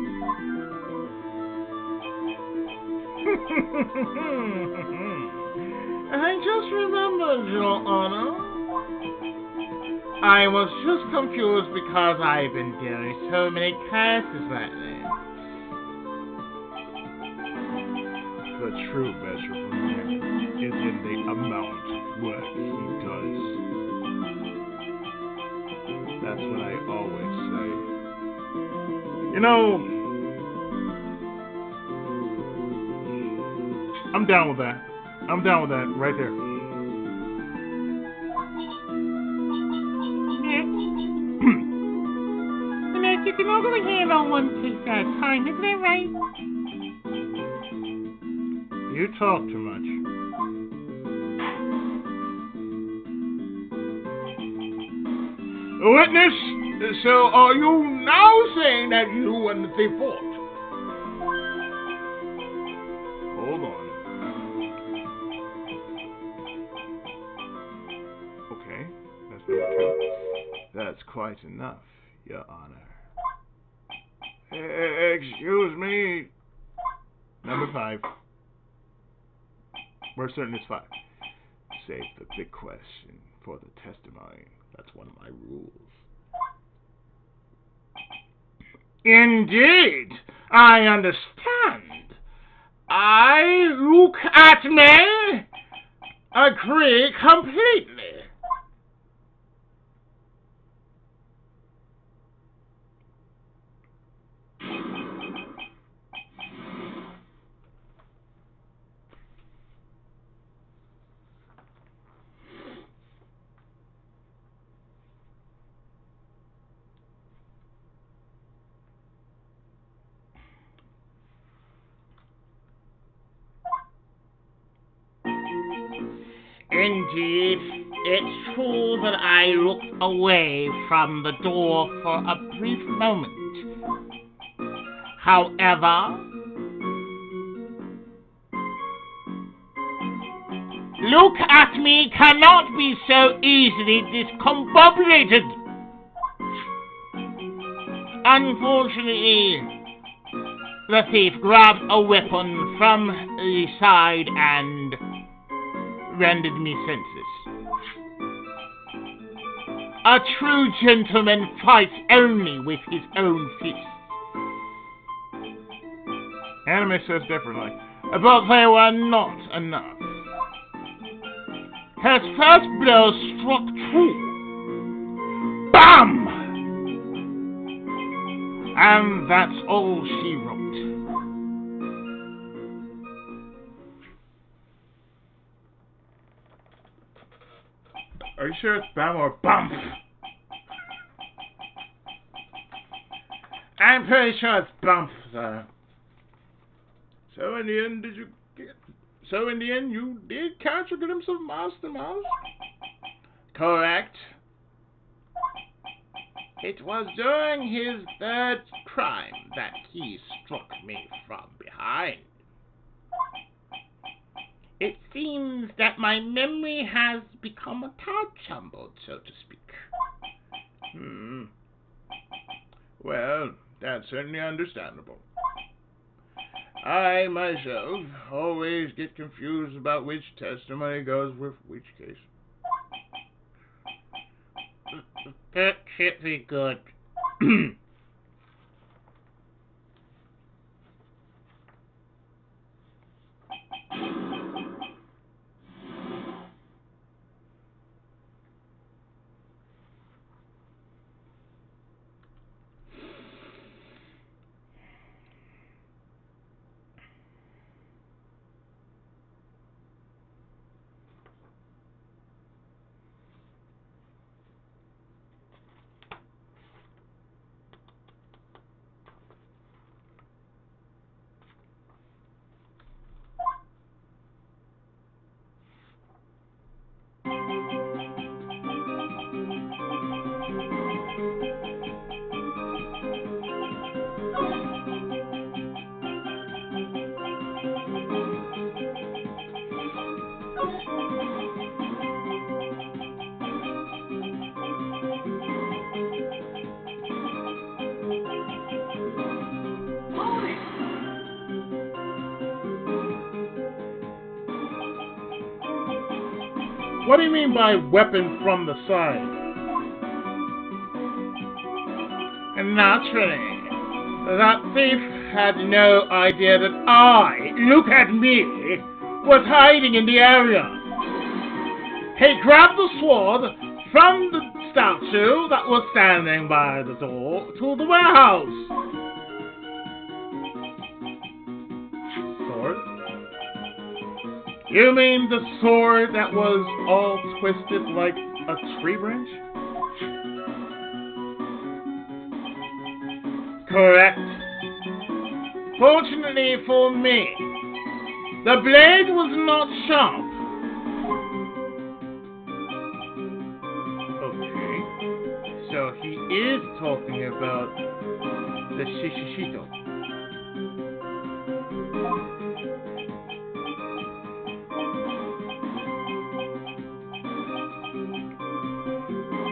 I just remembered, Your Honor. I was just confused because I've been doing so many cases lately. The true measure for him is in the amount of work he does. That's what I always say. You know, I'm down with that. I'm down with that right there. You can only handle one case at a time, isn't that right? You talk too much. Witness, so are you now saying that you and the thief fought? Hold on. Okay, that's number 2. That's quite enough, Your Honor. Excuse me. Number 5. We're certain it's 5. Save the big question for the testimony. That's one of my rules. Indeed, I understand. I look at me. Agree completely. Indeed, it's true that I looked away from the door for a brief moment. However, look at me cannot be so easily discombobulated. Unfortunately, the thief grabbed a weapon from the side and rendered me senseless. A true gentleman fights only with his own fists. Anime says differently. But they were not enough. His first blow struck true. BAM! And that's all she wrote. Are you sure it's bam or bump? I'm pretty sure it's bump, though. So in the end, you did catch a glimpse of Master Mouse? Correct. It was during his third crime that he struck me from behind. It seems that my memory has become a tad jumbled, so to speak. Well, that's certainly understandable. I, myself, always get confused about which testimony goes with which case. That can't be good. What do you mean by weapon from the side? Naturally, that thief had no idea that I, look at me, was hiding in the area. He grabbed the sword from the statue that was standing by the door to the warehouse. Sword? You mean the sword that was All twisted like a tree branch? correct? Fortunately for me, the blade was not sharp. Okay. So he is talking about the Shishishito.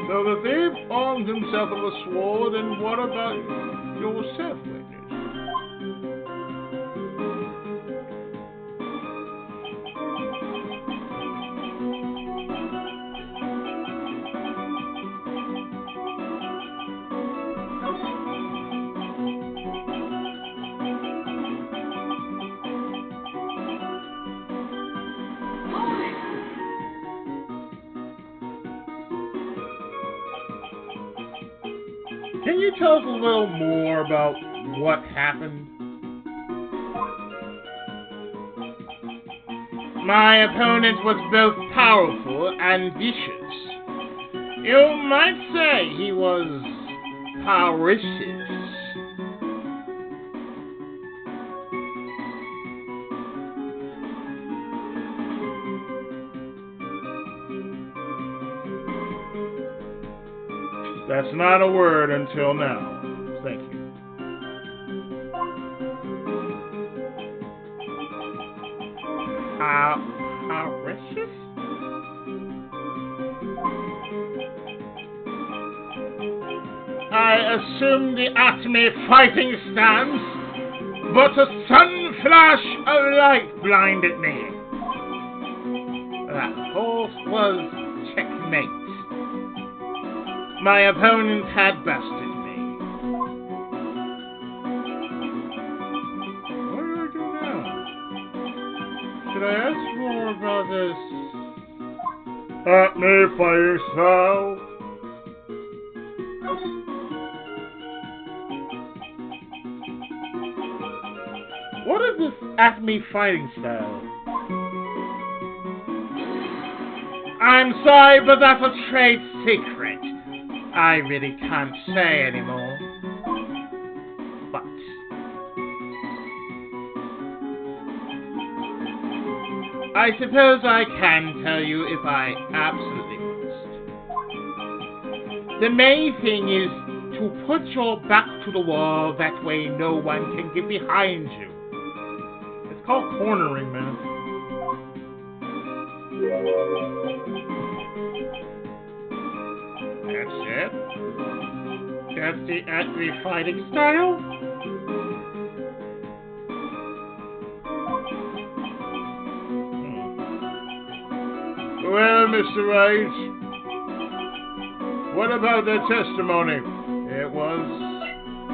So the thief armed himself with a sword, and what about yourself, witness? Can you tell us a little more about what happened? My opponent was both powerful and vicious. You might say he was powericious. That's not a word until now. Thank you. Precious? I assume the Atomy fighting stance, but a sudden flash of light blinded me. That horse was checkmate. My opponent had bested me. What do I do now? Should I ask more about this Atomy fighting style? What is this Atomy fighting style? I'm sorry, but that's a trade secret. I really can't say anymore. But I suppose I can tell you if I absolutely must. The main thing is to put your back to the wall, that way no one can get behind you. It's called cornering, man. That's it? That's the Atomy fighting style? Well, Mr. Wright, what about the testimony? It was a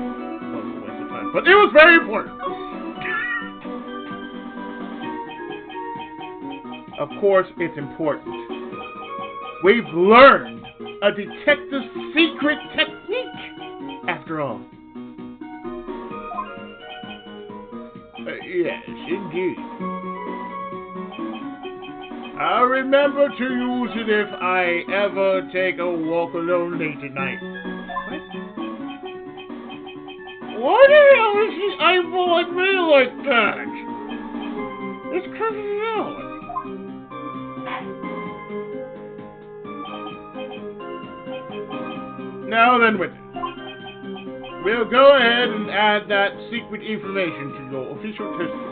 waste of time, but it was very important. Of course, it's important. We've learned a detective's secret technique, after all. Yes, indeed. I'll remember to use it if I ever take a walk alone late at night. Why the hell is he eyeballing me like that? It's criminal. Now then, witness. We'll go ahead and add that secret information to your official testimony.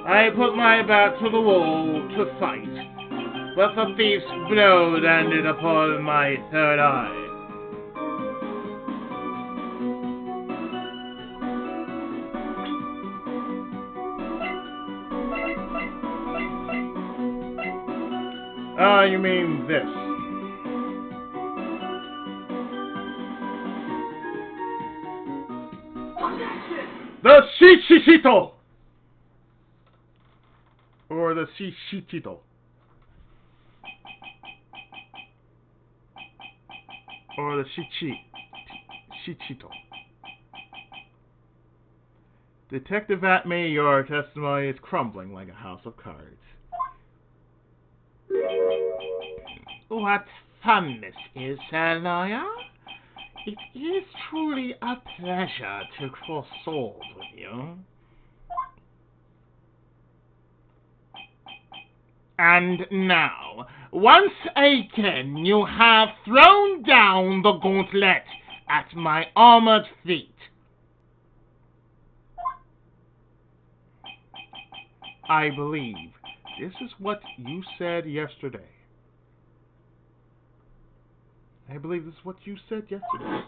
I put my back to the wall to fight, but the thief's blow landed upon my third eye. Ah, you mean this. The Shichito! Or the Shichito. Or the Shichito. Detective Atme, your testimony is crumbling like a house of cards. What fun this is, Sir Lawyer. It is truly a pleasure to cross swords with you. And now, once again, you have thrown down the gauntlet at my armored feet. I believe this is what you said yesterday. I believe this is what you said yesterday.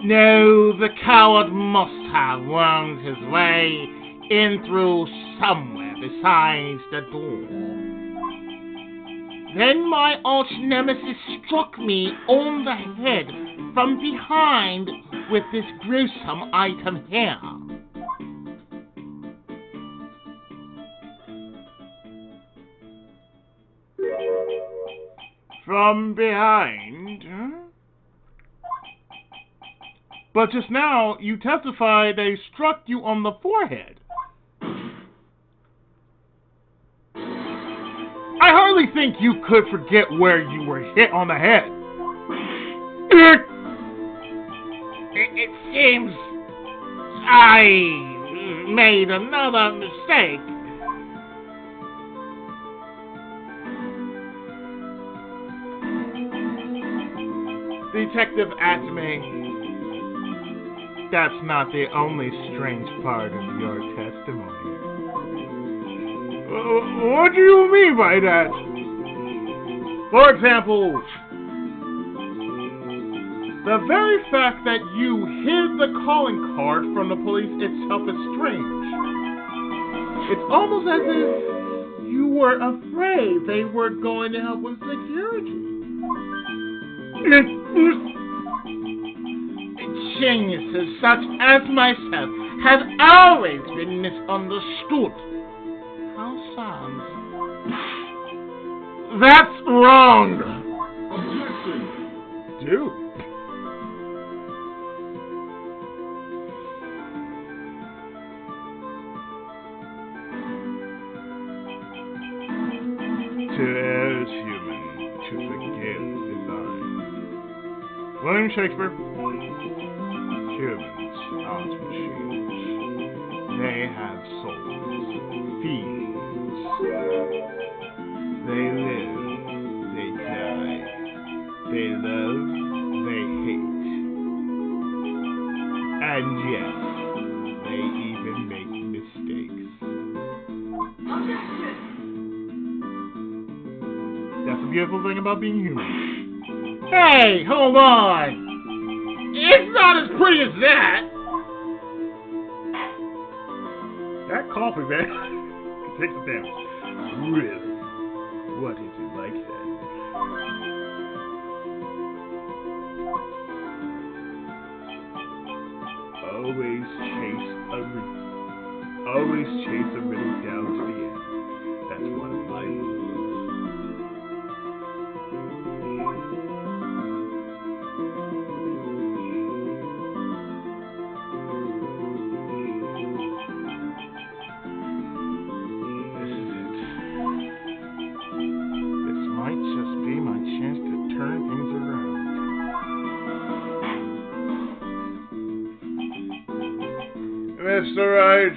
No, the coward must have wormed his way in through somewhere besides the door. Then my arch nemesis struck me on the head from behind with this gruesome item here. From behind, huh? But just now, you testified they struck you on the forehead. I hardly think you could forget where you were hit on the head. It seems I made another mistake. Detective Atme, that's not the only strange part of your testimony. What do you mean by that? For example, the very fact that you hid the calling card from the police itself is strange. It's almost as if you were afraid they were going to help with security. Geniuses such as myself have always been misunderstood. How sounds? That's wrong! Objection! Dude. To err is human, to forgive divine. William Shakespeare. Humans aren't machines. They have souls, feelings. They live, they die. They love, they hate. And yes, they even make mistakes. Objection! That's the beautiful thing about being human. Hey, hold on! It's not as pretty as that! That coffee, man. Take some damage. Really? What did you like then? Always chase a riddle down to the end. That's one of my rules. Mr. Wright,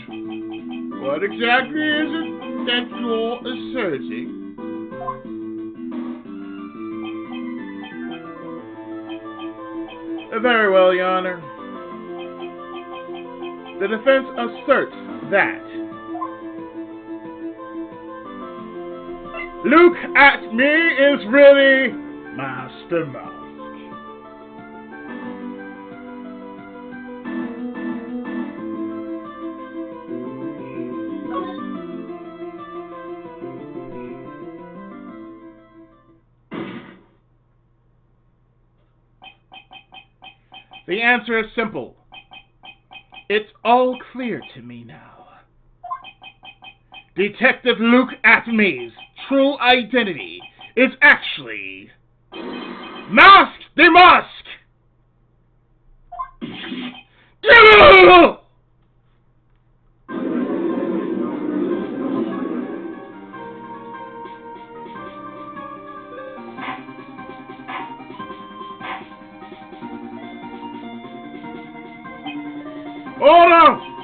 what exactly is it that you're asserting? Very well, Your Honor. The defense asserts that Luke at me is really Master Mask. The answer is simple. It's all clear to me now. Detective Luke Atme's true identity is actually Mask the Mask!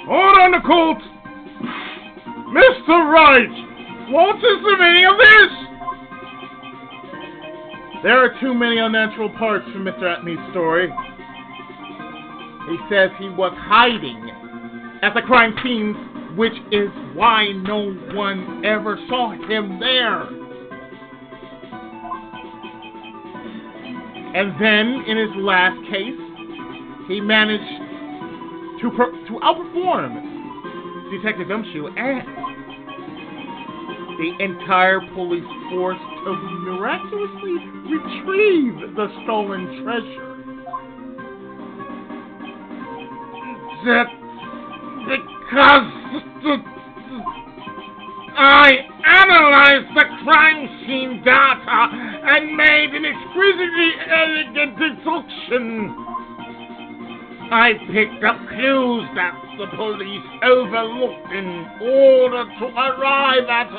Hold on, the Colt! Mr. Wright, what is the meaning of this? There are too many unnatural parts to Mr. Atme's story. He says he was hiding at the crime scene, which is why no one ever saw him there. And then, in his last case, he managed to outperform Detective Gumshoe and the entire police force to miraculously retrieve the stolen treasure. That's because I analyzed the crime scene data and made an exquisitely elegant deduction. I picked up clues that the police overlooked in order to arrive at a...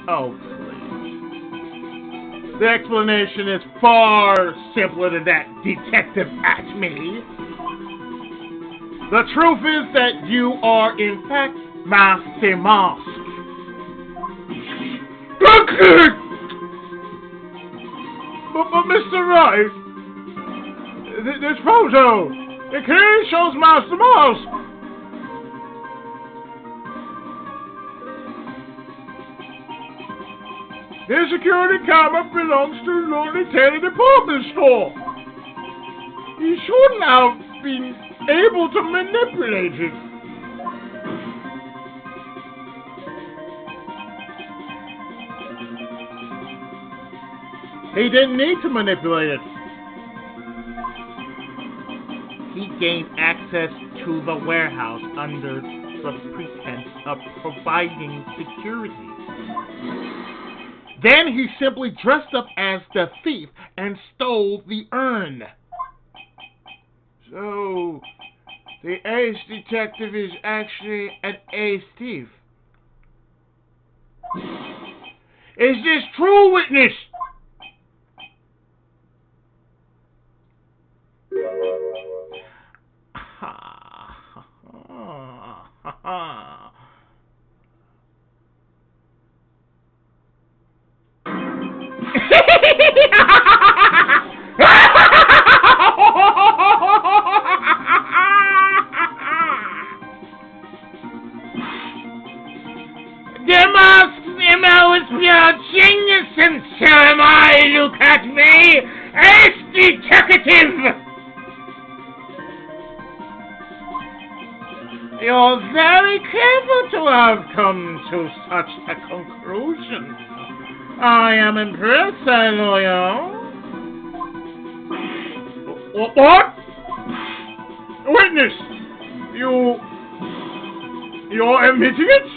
Oh, please. The explanation is far simpler than that, Detective Acme. The truth is that you are, in fact, Master Mask. But Mr. Wright, this photo, it clearly shows Master Mask. This security camera belongs to the Lonely Taylor department store. He shouldn't have been able to manipulate it. He didn't need to manipulate it. He gained access to the warehouse under the pretense of providing security. Then he simply dressed up as the thief and stole the urn. So, the ace detective is actually an ace thief. Is this true, witness? Der Mask immer with pure genius and so am I, look at me, as detective! You're very careful to have come to such a conclusion. I am impressed, lawyer. What? Witness! You're admitting it?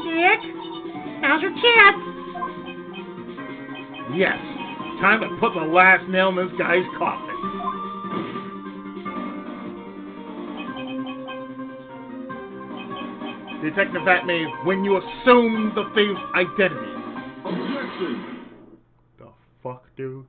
Dick, now's your chance. Yes. Time to put the last nail in this guy's coffin. Detective Acme, when you assume the thief's identity. Objection! The fuck, dude?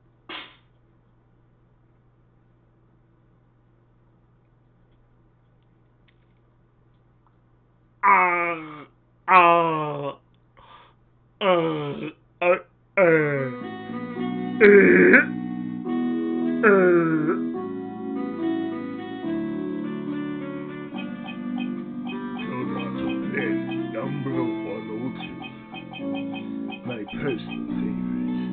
Number 102. My personal favorite.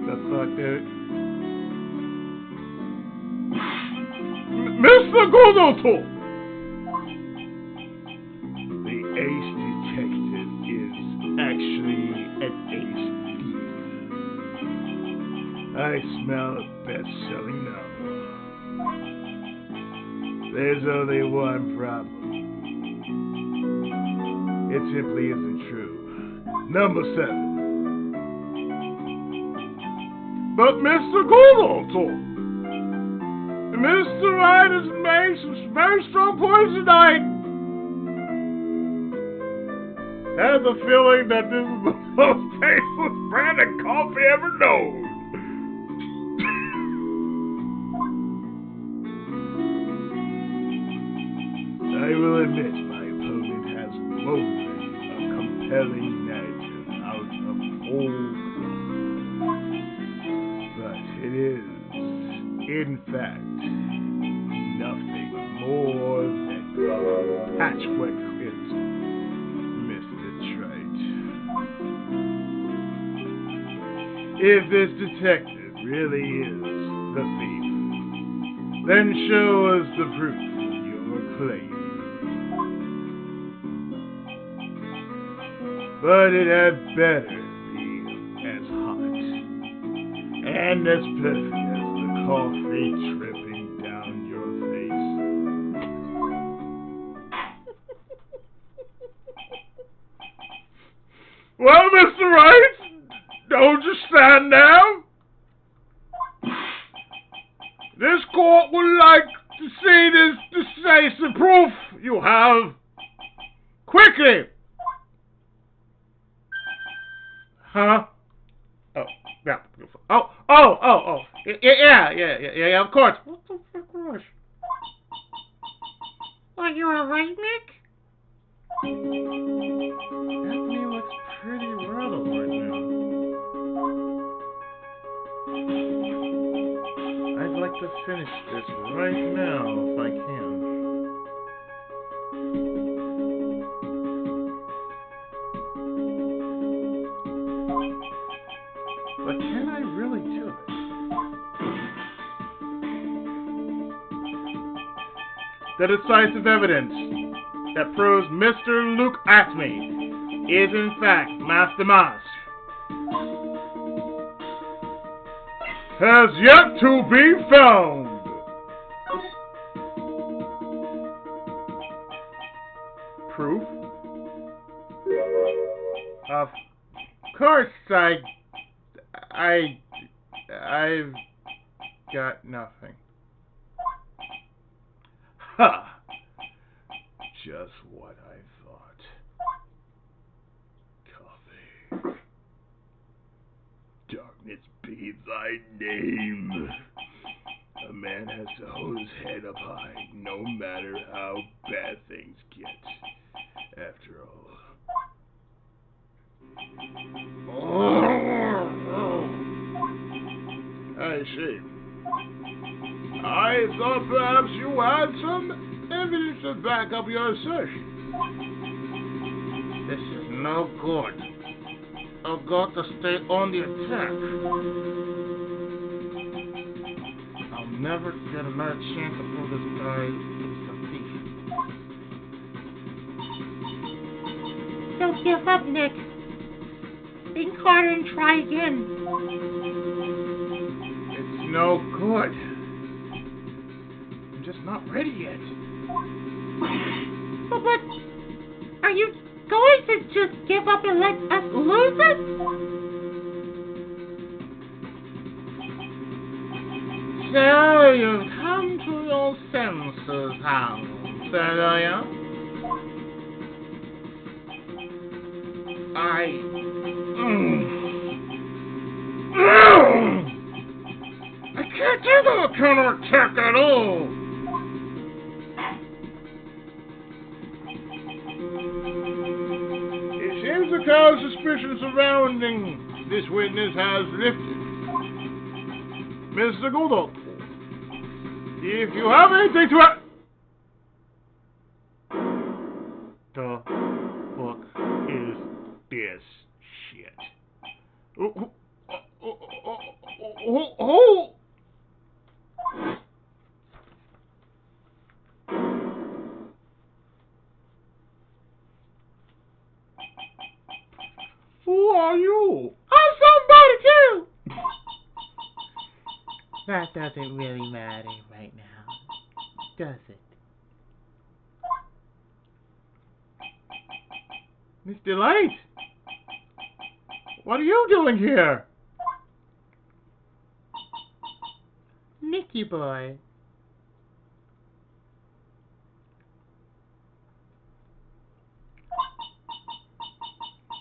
The fuck, dude? Mr. Godot! The ace detective is actually an ace thief. I smell a best-selling novel. There's only one problem. It simply isn't true. Number 7. But Mr. Godot, Mr. Wright has made some very strong points tonight. I have the feeling that this is the most tasteless brand of coffee ever known. I will admit my opponent has woven a compelling narrative out of whole cloth. But it is, in fact, nothing more than patchwork quilt, Mr. Wright. If this detective really is the thief, then show us the proof of your claim. But it had better be as hot and as perfect as the coffee dripping down your face. Well, Mr. Wright, don't you stand there. This court would like to see this decisive proof you have. Quickly! Huh? Oh, yeah. Oh. Yeah, of course. What the fuck was? Are you alright, Nick? Anthony looks pretty rattled right now. I'd like to finish this right now if I can. But can I really do it? The decisive evidence that proves Mr. Luke Acme is in fact Master Mas has yet to be found. Proof? Of course I've got nothing. Ha! Just what I thought. Coffee. Darkness be thy name. A man has to hold his head up high, no matter how bad things get. After all. I see. I thought perhaps you had some evidence to back up your assertion. This is no good. I've got to stay on the attack. I'll never get another chance to prove this guy is a thief. Don't give up, Nick. Think harder and try again. It's no good. I'm just not ready yet. But what? Are you going to just give up and let us lose it? So you've come to your senses, Hans, have you? I can't do the counterattack at all. It seems the cloud suspicion surrounding this witness has lifted. Mr. Godot, if you have anything to add... The fuck is this shit? Who are you? I'm somebody too! That doesn't really matter right now, does it? Mr. Light, what are you doing here? Nicky boy.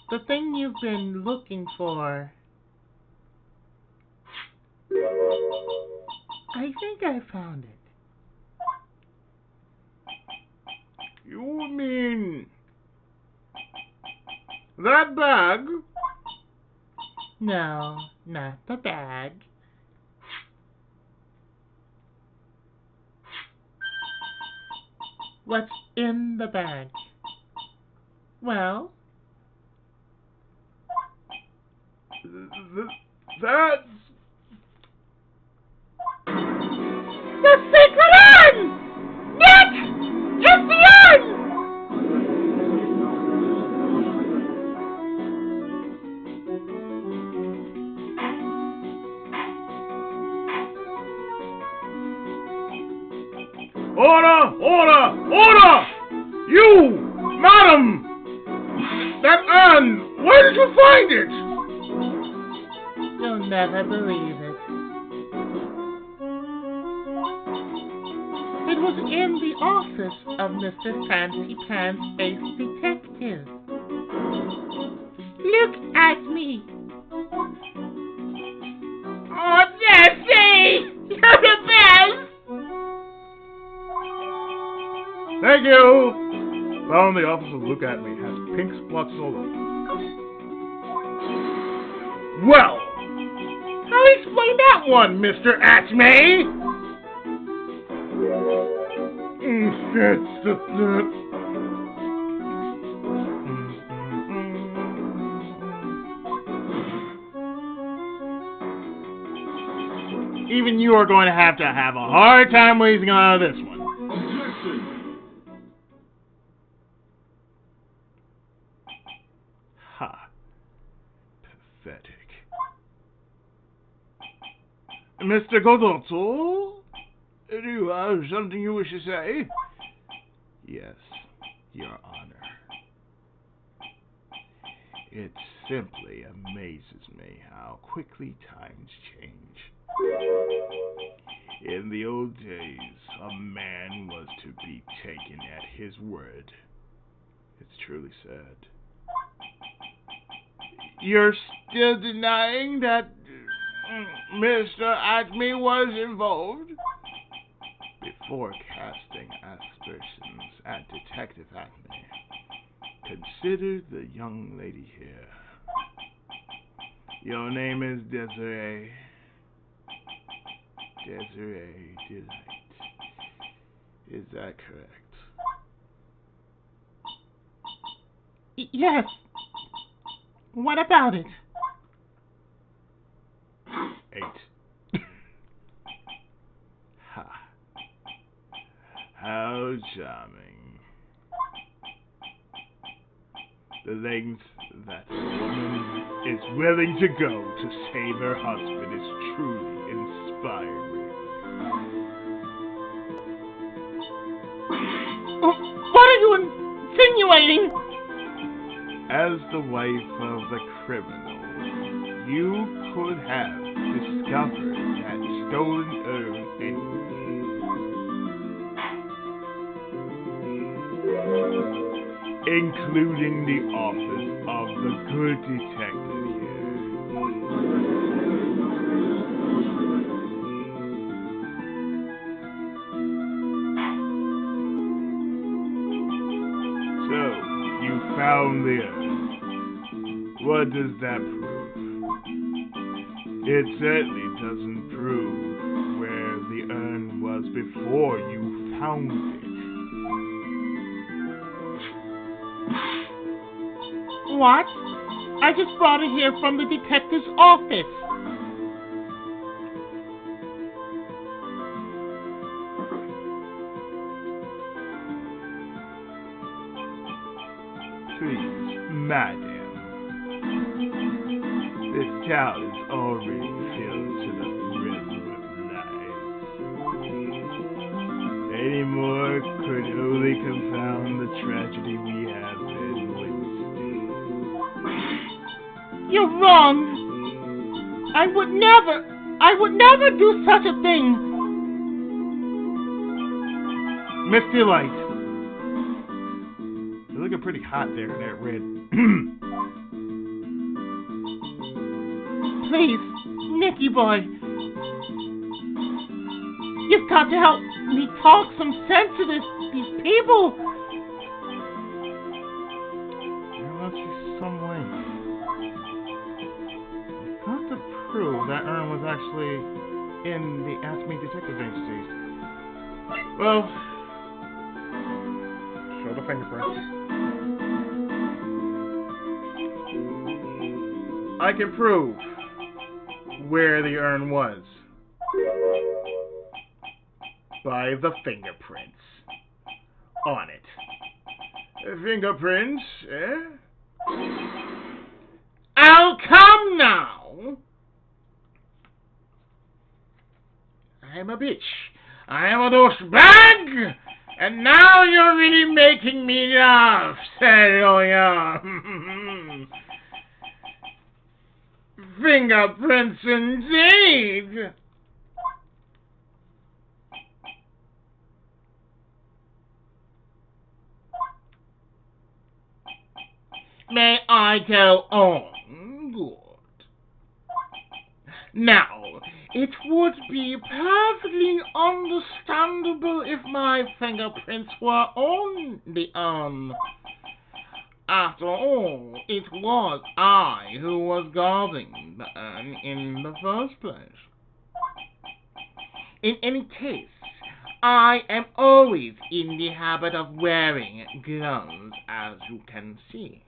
The thing you've been looking for. I think I found it. You mean that bag? No, not the bag. What's in the bag? Well, That's... The secret end! Nick! It's the end! Order! You! Madam! That urn! Where did you find it? you'll never believe it. It was in the office of Mr. Fancy Pants Ace Detective. Look at me. Oh, Jesse! You're the best! Thank you! Found the officers look at me. Has pink spots all over. Well, I'll explain that one, Mr. Atme. Even you are going to have a hard time weasing out of this one. Objection! Ha. Pathetic. Mr. Godot, do you have something you wish to say? Yes, Your Honor. It simply amazes me how quickly times change. In the old days, a man was to be taken at his word. It's truly sad. You're still denying that Mr. Atme was involved? Before casting aspersions at Detective Atme, consider the young lady here. Your name is Desiree. Desiree Delight. Is that correct? Yes. What about it? 8. Ha. How charming. The length that a woman is willing to go to save her husband is truly inspiring. What are you insinuating? As the wife of the criminal, you could have discovered that stolen herb including the office of the good detective here. So, you found the urn. What does that prove? It certainly doesn't prove where the urn was before you found it. What? I just brought it here from the detective's office. Please, madam. This town is already filled to the brim with lies. Any more could only confound the tragedy we have been witnessing. You're wrong. I would never do such a thing. Miss Delight, you're looking pretty hot there in that red. Please, Nicky boy. You've got to help me talk some sense to these people. There must be some link. You've got to prove that urn was actually in the Ask Me Detective agencies. Well, show the fingerprints. I can prove where the urn was by the fingerprints on it. Fingerprints, eh? I'll come now. I'm a bitch. I am a douchebag. And now you're really making me laugh, Samuel. Fingerprints indeed. May I go on? Good. Now, it would be perfectly understandable if my fingerprints were on the urn. After all, it was I who was guarding the urn in the first place. In any case, I am always in the habit of wearing gloves, as you can see.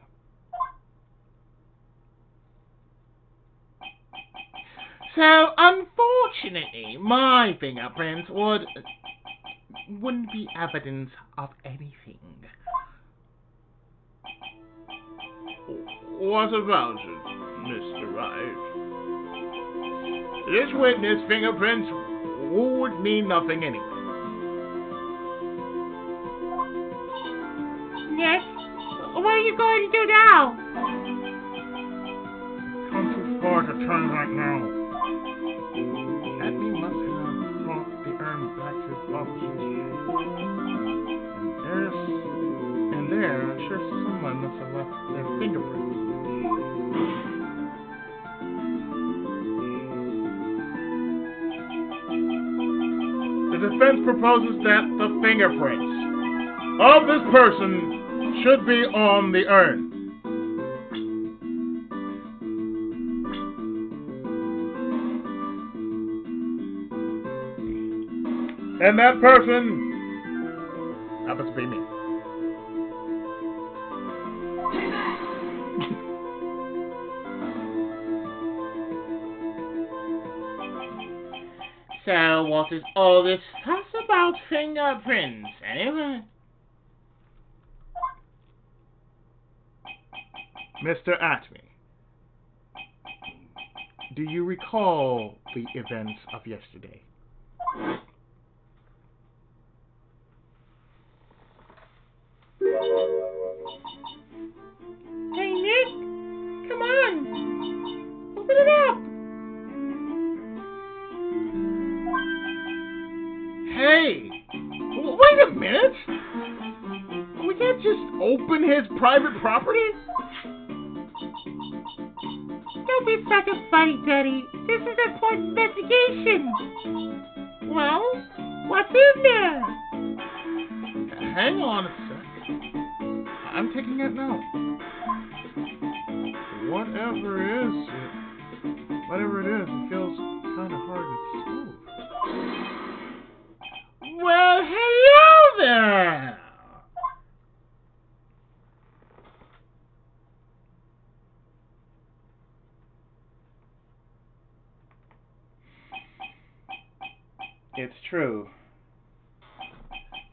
So, unfortunately, my fingerprints wouldn't be evidence of anything. What about it, Mr. Wright? This witness fingerprints would mean nothing anyway. Nick, what are you going to do now? Come too far to turn right now. That means must have brought the urn back to his offices. And there, I'm sure someone must have left their fingerprints. The defense proposes that the fingerprints of this person should be on the urn. And that person happens to be me. So, what is all this fuss about fingerprints, anyway? Mr. Atme, do you recall the events of yesterday? Hey, Nick, come on. Open it up. Hey! Wait a minute! We can't just open his private property? Don't be such a funny Teddy. This is an important investigation. Well, what's in there? Hang on a sec. I'm taking it now. Whatever it is, it feels kind of hard to smooth. Well, hello there! It's true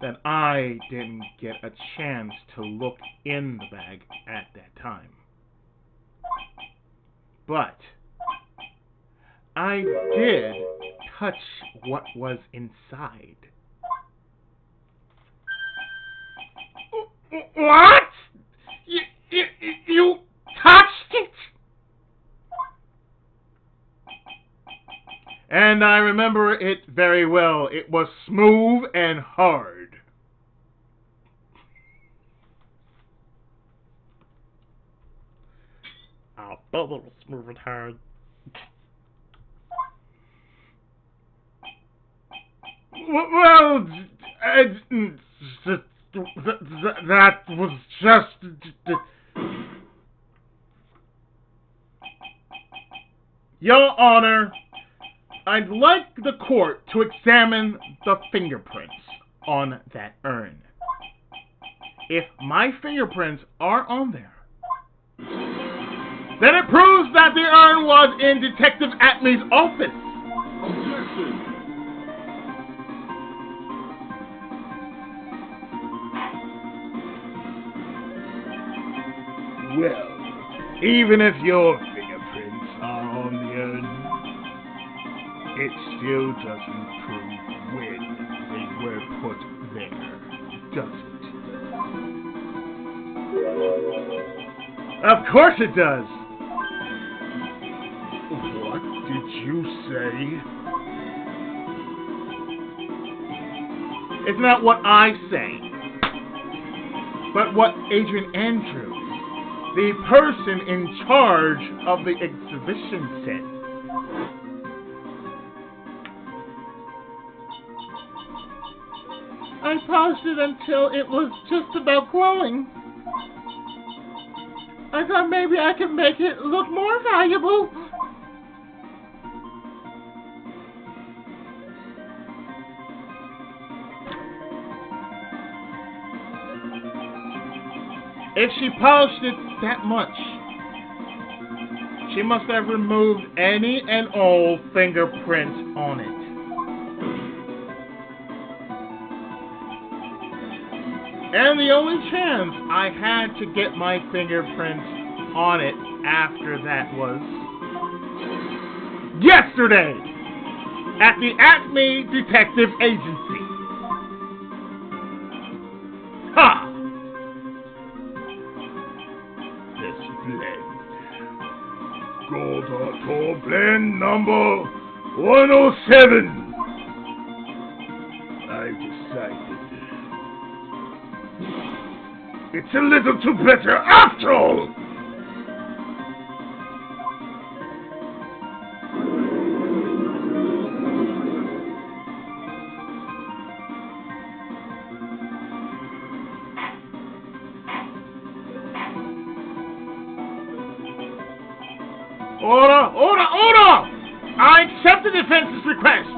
that I didn't get a chance to look in the bag at that time. But I did touch what was inside. What? You touched it? And I remember it very well. It was smooth and hard. I'll bubble smooth and hard. Well, that was just... Your Honor, I'd like the court to examine the fingerprints on that urn. If my fingerprints are on there, then it proves that the urn was in Detective Atme's office. Objection! Well, even if your fingerprints are on the urn, it still doesn't prove when they were put there, does it? Of course it does! What did you say? It's not what I say, but what Adrian Andrews, the person in charge of the exhibition, said. I paused it until it was just about glowing. I thought maybe I could make it look more valuable. If she polished it that much, she must have removed any and all fingerprints on it. And the only chance I had to get my fingerprints on it after that was yesterday at the Acme Detective Agency. Ha! Godot blend number 107. I've decided it's a little too better after all. Order! I accept the defense's request.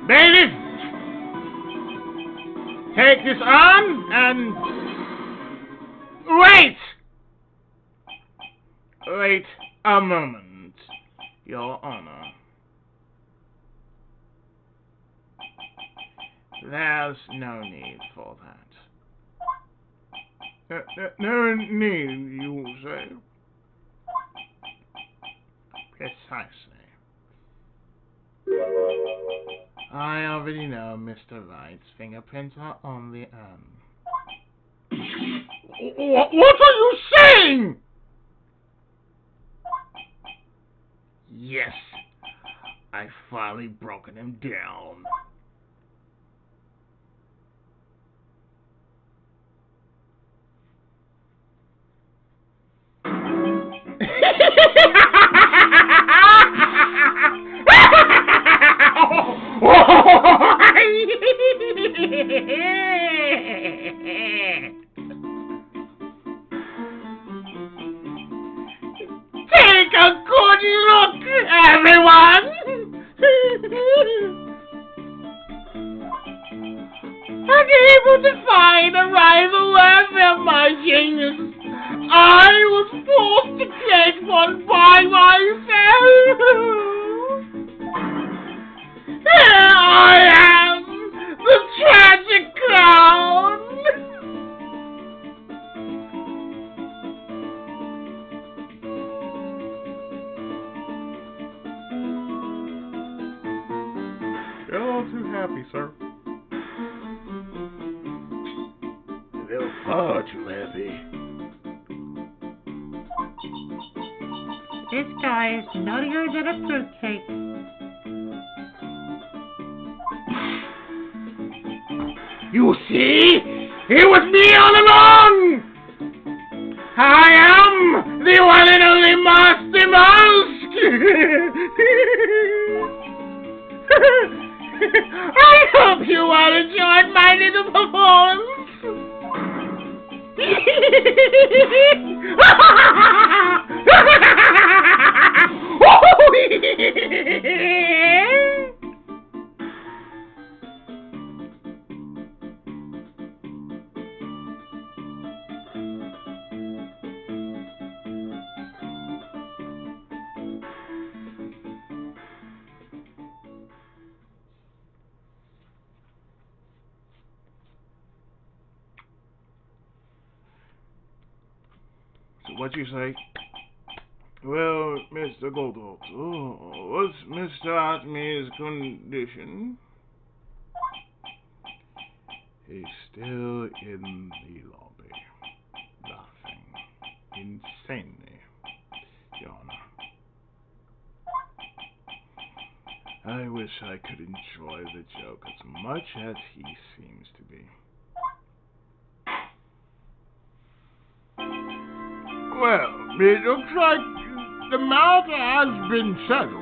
Bailiff, take this on and... Wait a moment, Your Honor. There's no need for that. No need, you say? Precisely. I already know Mr. Wright's fingerprints are on the urn. What are you saying? Yes, I've finally broken him down. Take a good look, everyone! Unable to find a rival weapon, my genius, I was forced to create one by myself. Here I am, the tragic clown. You're all too happy, sir. They're far too happy. This guy is nuttier than a fruitcake. You see? It was me all along! I am the one and only Master Mask! I hope you all enjoyed my little performance! So what you say? Well, Mr. Godot, what's Mr. Acme's condition? He's still in the lobby. Laughing insanely, Your Honor. I wish I could enjoy the joke as much as he seems to be. Well, it looks like the matter has been settled.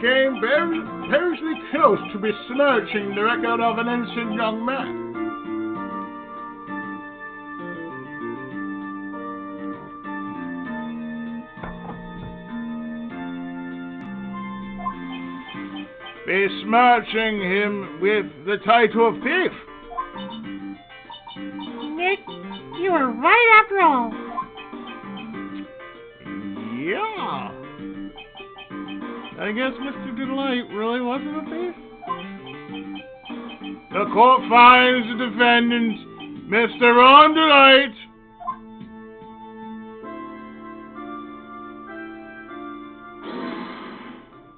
came perilously close to besmirching the record of an innocent young man. Besmirching him with the title of thief. Nick, you were right after all. Yeah. I guess Mr. Delight really wasn't a thief. The court finds the defendant, Mr. Ron Delight.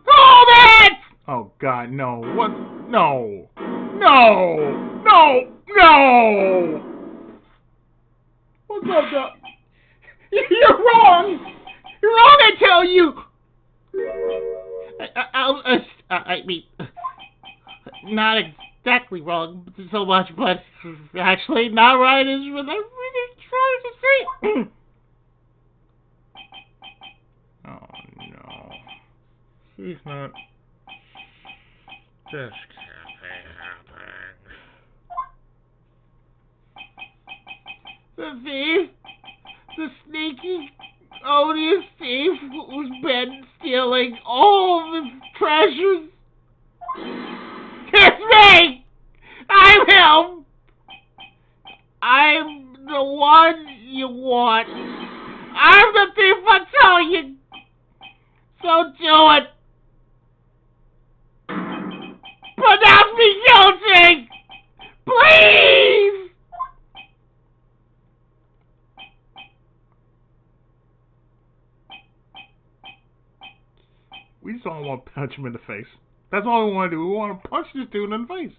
Hold it! Oh, God, no. What? No. No! No! No! What's up, Doc? You're wrong! You're wrong, I tell you! I mean, not exactly wrong so much, but actually not right is what I'm really trying to say. Oh, no. He's not... This can't be happening. The thief, the sneaky, odious thief who's been stealing all the treasures. It's me! I'm him! I'm the one you want. I'm the thief I'm telling you. So do it. Pronounce me guilty! Please! We just all want to punch him in the face. That's all we want to do. We want to punch this dude in the face.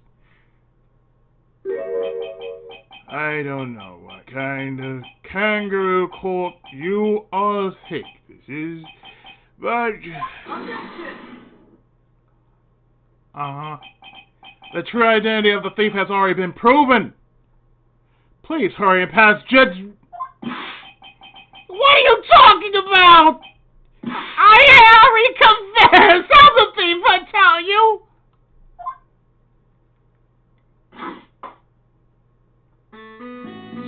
I don't know what kind of kangaroo court you all think this is, but... The true identity of the thief has already been proven. Please hurry and pass Judge... What are you talking about? I already confessed. I'm the thief, I tell you.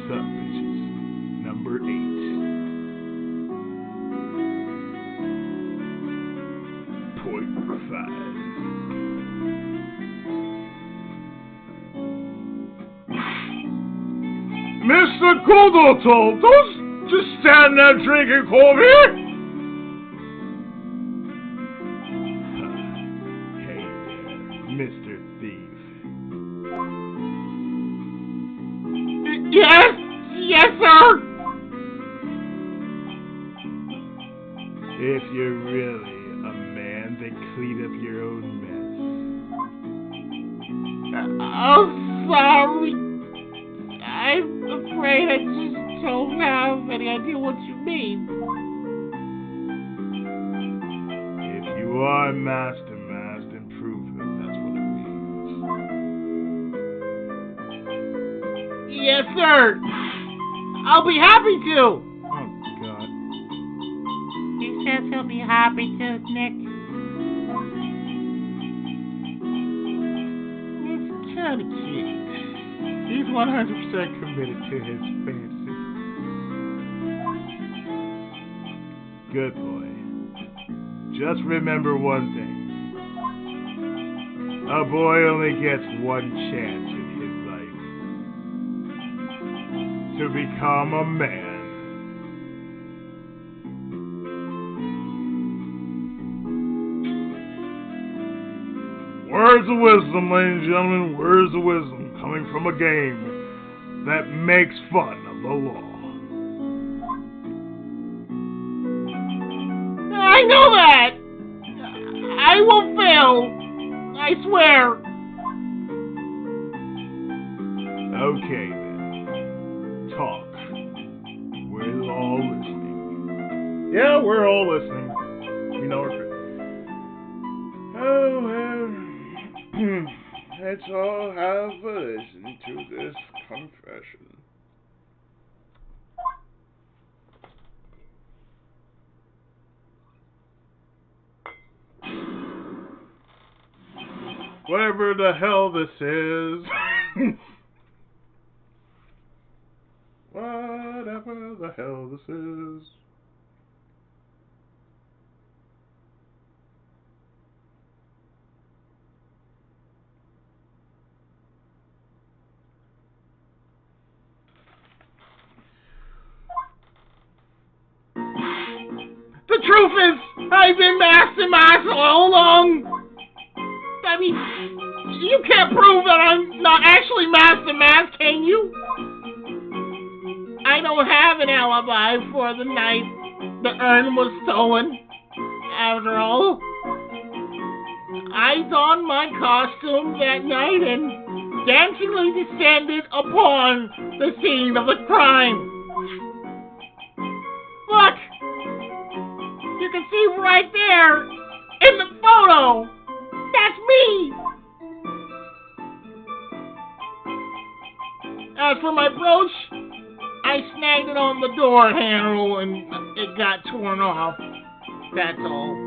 Submissions number 8. Point 5. Mr. Godot, don't just stand there drinking coffee. Hey there, Mr. Thief. Yes, sir. If you're really a man, then clean up your own mess. Oh, sorry. I'm afraid I just don't have any idea what you mean. If you are master, then prove it. That's what it means. Yes, sir. I'll be happy to. Oh, God. He says he'll be happy to, Nick. It's kind of cute. He's 100% committed to his fantasy. Good boy. Just remember one thing. A boy only gets one chance in his life. To become a man. Words of wisdom, ladies and gentlemen, words of wisdom. Coming from a game that makes fun of the law. I know that! I won't fail! I swear! Okay then. Talk. We're all listening. Yeah, we're all listening. We know we're... Oh, well... Let's all have a listen to this confession. Whatever the hell this is. Whatever the hell this is. The truth is, I've been Master Mask all along. I mean, you can't prove that I'm not actually Master Mask, can you? I don't have an alibi for the night the urn was stolen. After all, I donned my costume that night and dancingly descended upon the scene of the crime. Look! You can see right there in the photo! That's me! As for my brooch, I snagged it on the door handle and it got torn off. That's all.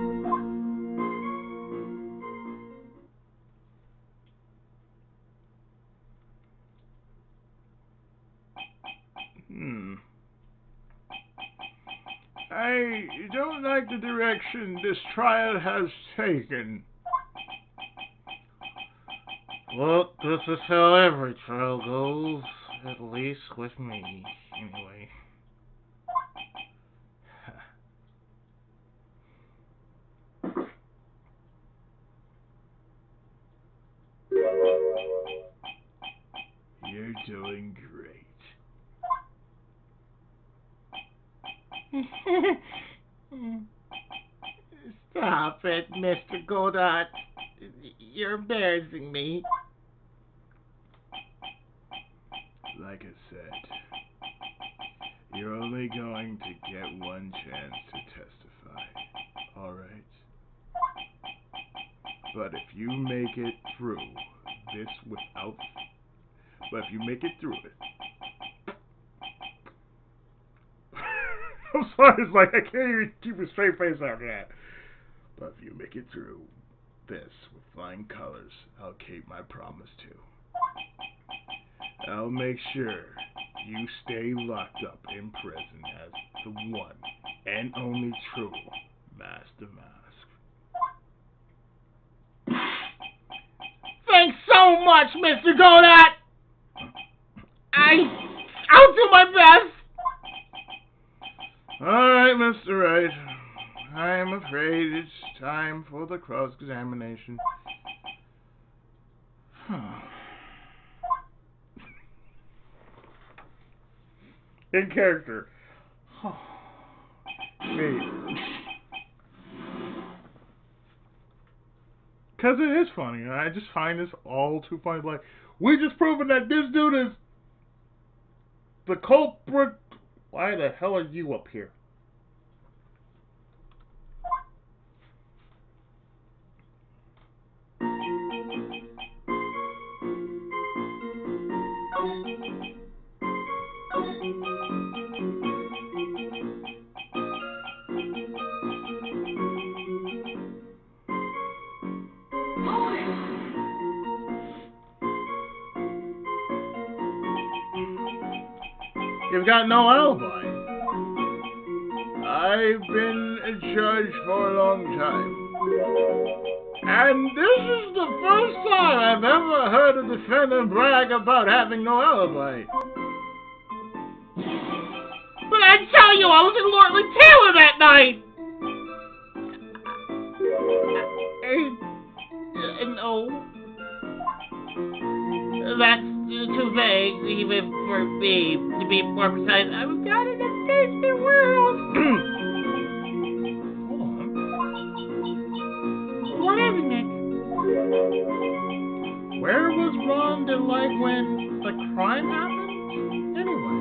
I don't like the direction this trial has taken. Well, this is how every trial goes, at least with me, anyway. You're doing great. Stop it, Mr. Godot. You're embarrassing me. Like I said, you're only going to get one chance to testify, alright? But if you make it through this without... But if you make it through it... I'm sorry, it's like I can't even keep a straight face after that. But if you make it through this with flying colors, I'll keep my promise too. I'll make sure you stay locked up in prison as the one and only true Master Mask. Thanks so much, Mr. Godot! I'll do my best! Alright, Mr. Wright. I'm afraid it's time for the cross-examination. In character. Me. Because it is funny. I just find this all too funny. Like, we just proven that this dude is the culprit. Why the hell are you up here? You've got no alibi. I've been a judge for a long time. And this is the first time I've ever heard a defendant brag about having no alibi. But I tell you, I was in Lordly Taylor that night! No. That's too vague, even for me. To be more precise, I was down in the basement world. Hold on. Whatever, Nick. Where was Ron like when the crime happened? Anyway.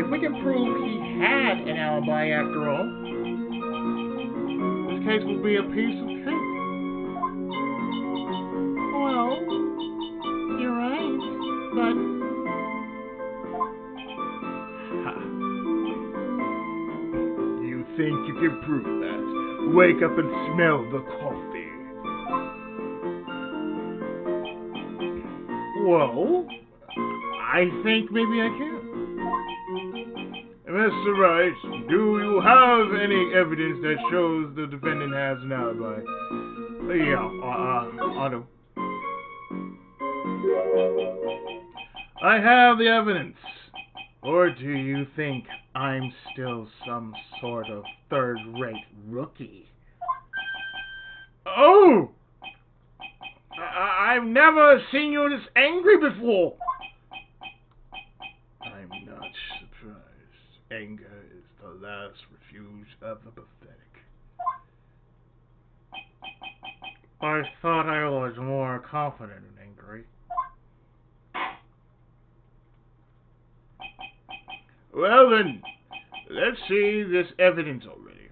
If we can prove he had an alibi after all, this case will be a piece of cake. Well, you're right, but... Ha. You think you can prove that? wake up and smell the coffee. Well, I think maybe I can. Mr. Wright, do you have any evidence that shows the defendant has an alibi? I do. I have the evidence. Or do you think I'm still some sort of third-rate rookie? Oh! I've never seen you this angry before. I'm not surprised. Anger is the last refuge of the pathetic. I thought I was more confident and angry. Well then, let's see this evidence already.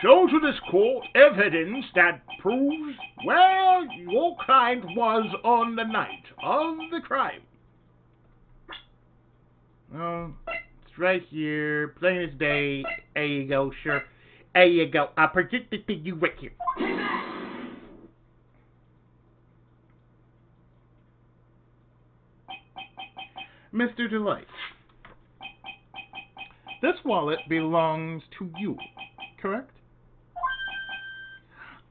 Show to this court evidence that proves where your client was on the night of the crime. Oh, it's right here, plain as day. There you go, sure. There you go. I predicted to you right here. Mr. Delight, this wallet belongs to you, correct?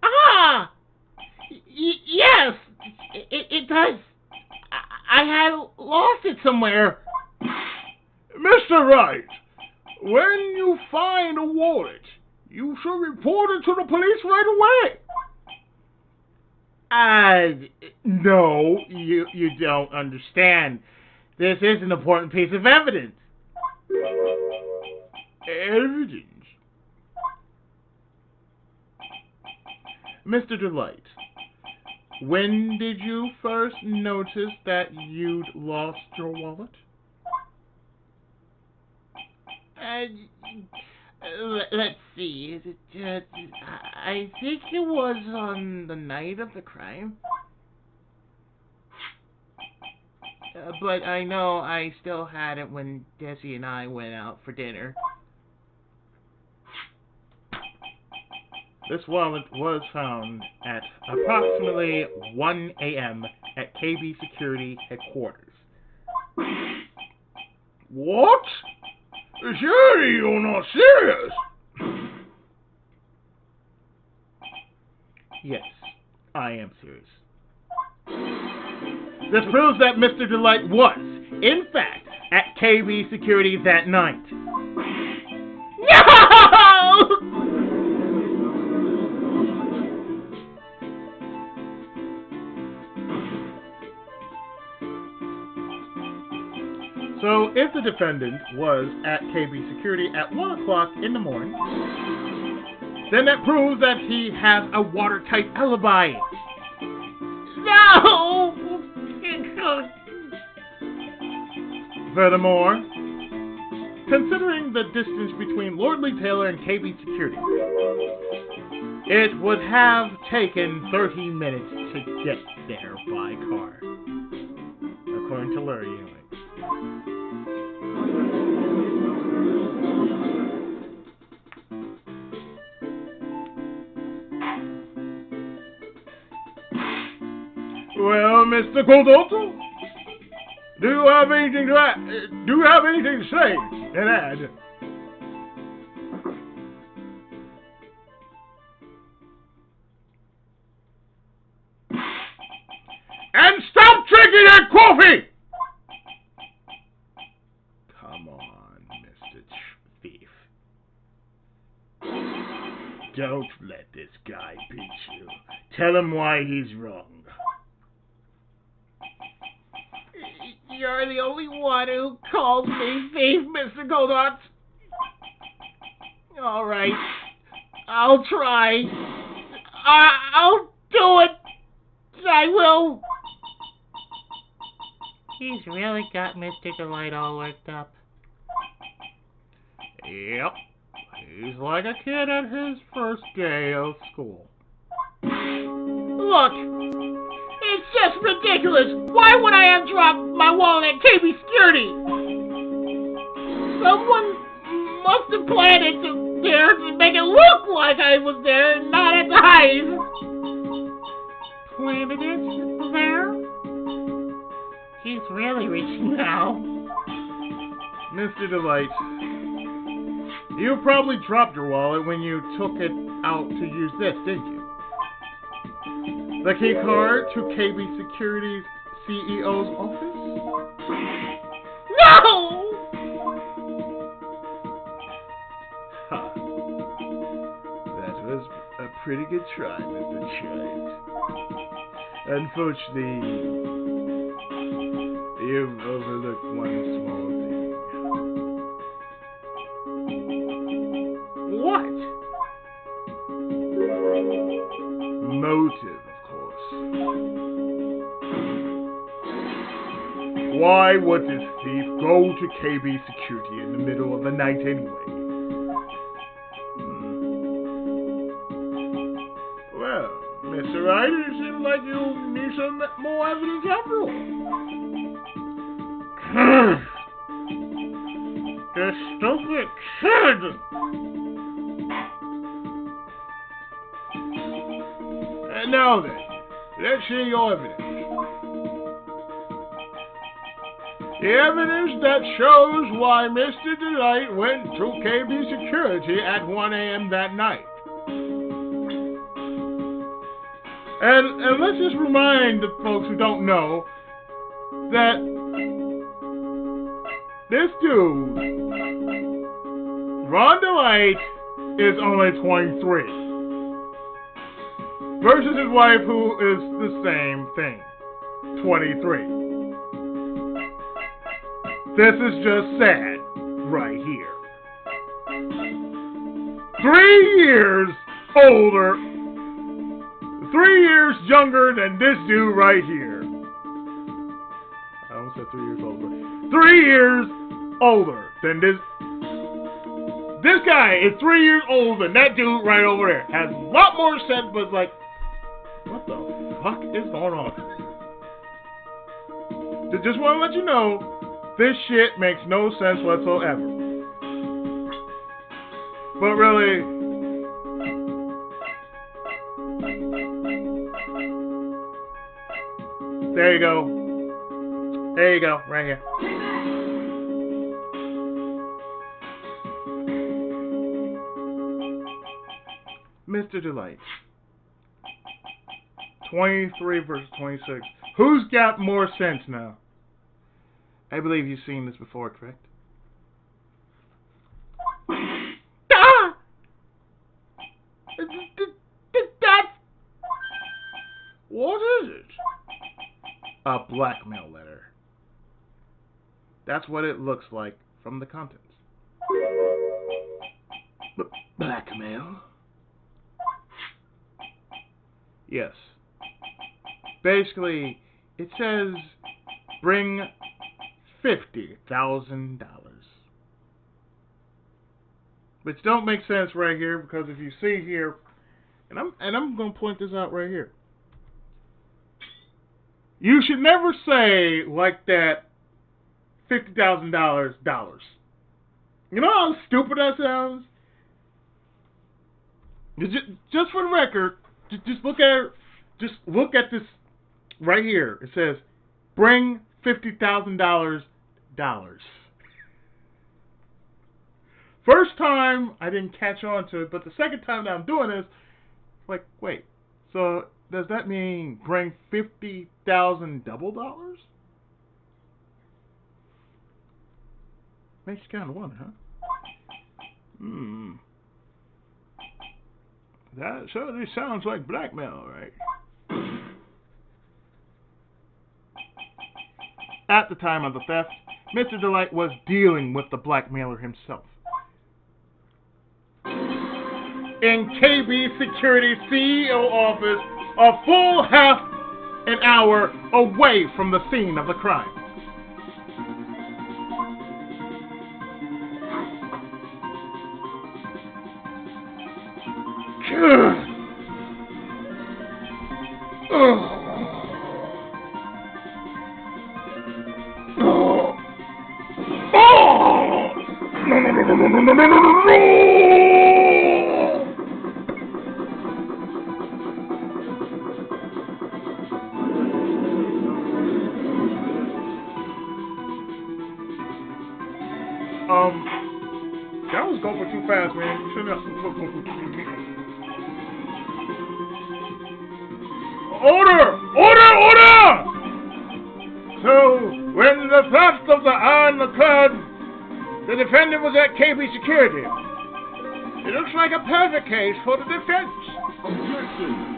Ah! Yes! It does. I had lost it somewhere. Mr. Wright, when you find a wallet, you should report it to the police right away. No, you don't understand. This is an important piece of evidence. Evidence? Mr. Delight, when did you first notice that you'd lost your wallet? Let's see. I think it was on the night of the crime. But I know I still had it when Desi and I went out for dinner. This wallet was found at approximately 1 a.m. at KB Security headquarters. What? Surely you're not serious. Yes, I am serious. This proves that Mr. Delight was, in fact, at KB Security that night. No! So, if the defendant was at KB Security at 1 o'clock in the morning, then that proves that he has a watertight alibi. No! Furthermore, considering the distance between Lordly Taylor and KB Security, it would have taken 30 minutes to get there by car, according to Larry Ewing. Well, Mr. Godot, do you have anything to add? Do you have anything to say and add? And stop drinking that coffee! Come on, Mr. Thief. Don't let this guy beat you. Tell him why he's wrong. You're the only one who calls me thief, Mr. Godot. All right. I'll try. I'll do it. I will. He's really got Mr. Delight all worked up. Yep. He's like a kid at his first day of school. Look. It's just ridiculous. Why would I have dropped my wallet at KB Security? Someone must have planted there to make it look like I was there and not at the hive. Planted it there? He's really reaching now. Mr. Delight, you probably dropped your wallet when you took it out to use this, didn't you? The key card to KB Security's CEO's office? No! Ha. That was a pretty good try, Mr. Wright. Unfortunately, you've overlooked one small thing. What? Motive, of course. Why would this thief go to KB Security in the middle of the night anyway? Well, Mr. Wright, it seems like you need some more evidence after all. This stupid kid! And now then, let's see your evidence. The evidence that shows why Mr. Delight went to KB Security at 1 a.m. that night. And let's just remind the folks who don't know that this dude, Ron Delight, is only 23. Versus his wife, who is the same thing, 23. This is just sad, right here. 3 years older, 3 years younger than this dude right here. I almost said 3 years older. 3 years older than this. This guy is 3 years older than that dude right over there. Has a lot more sense, but it's like, what the fuck is going on? Just want to let you know, this shit makes no sense whatsoever. But really, there you go. There you go, right here. Mr. Delight. 23 versus 26. Who's got more sense now? I believe you've seen this before, correct? Ah! That's... What is it? A blackmail letter. That's what it looks like from the contents. Blackmail? Yes. Basically, it says, bring $50,000. Which don't make sense right here, because if you see here, and I'm going to point this out right here. You should never say like that $50,000 dollars. You know how stupid that sounds? Just for the record, just look at this right here. It says, bring $50,000 dollars. First time I didn't catch on to it, but the second time that I'm doing this, like, wait, so does that mean bring 50,000 double dollars? Makes you kind of wonder, huh? That certainly sounds like blackmail, right? At the time of the theft, Mr. Delight was dealing with the blackmailer himself. In KB Security's CEO office, a full half an hour away from the scene of the crime. That was going for too fast, man. You shouldn't have. Order! Order! Order! So, when the theft of the iron occurred, the defendant was at KB Security. It looks like a perfect case for the defense. Objection.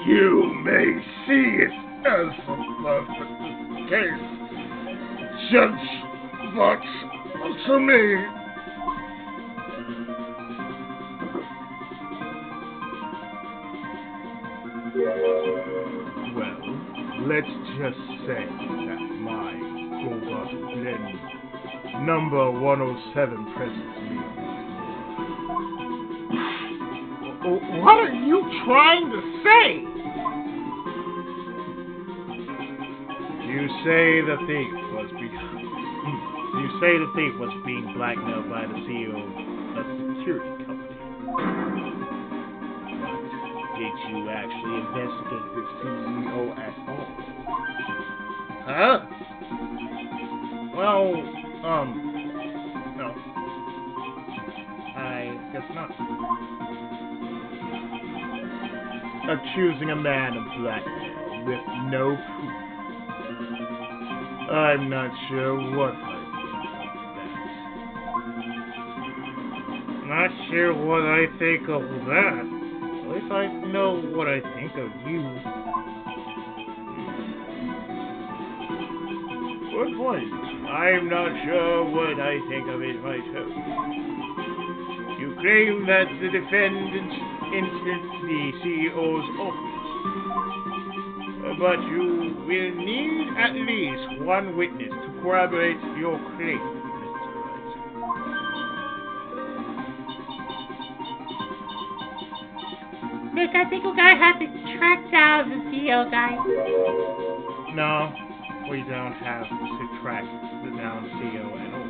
You may see it as a perfect case, Judge, but to me, Well, let's just say that my Godot blend number 107 presents me. What are you trying to say? You say the thief was being blackmailed by the CEO of a security company. Did you actually investigate the CEO at all? Huh? Well, no. I guess not. Accusing a man of blackmail with no proof. I'm not sure what I think of that. Not sure what I think of that. At least I know what I think of you. Good point. I'm not sure what I think of it myself. You claim that the defendant entered the CEO's office. But you will need at least one witness to corroborate your claim, Mr. Wright. Nick, I think we're gonna have to track down the CEO guy. No, we don't have to track down the CEO at all.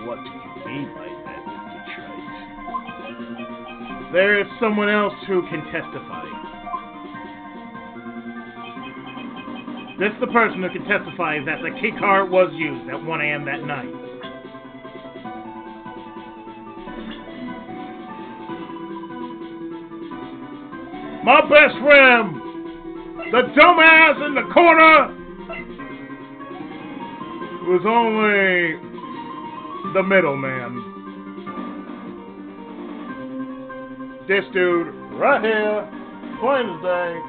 What do you mean by that, Mr. Wright? There is someone else who can testify. This is the person who can testify that the key card was used at 1 a.m. that night. My best friend, the dumbass in the corner, was only the middleman. This dude right here, plain as day.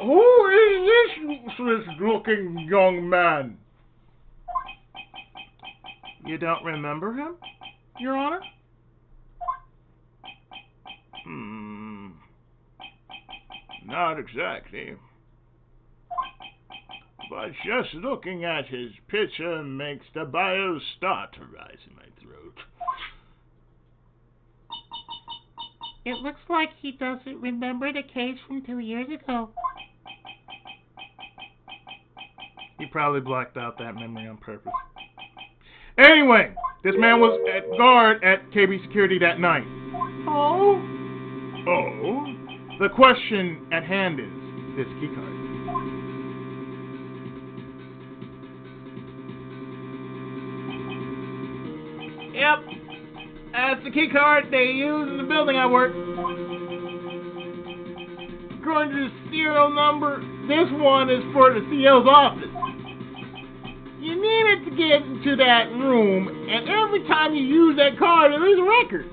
Who is this looking young man? You don't remember him, Your Honor? Not exactly. But just looking at his picture makes the bile start to rise in my throat. It looks like he doesn't remember the case from 2 years ago. He probably blocked out that memory on purpose. Anyway, this man was at guard at KB Security that night. Oh? Oh? The question at hand is this keycard. Yep. That's the keycard they use in the building I work. According to the serial number, this one is for the CEO's office. You need it to get into that room, and every time you use that card, it leaves a record.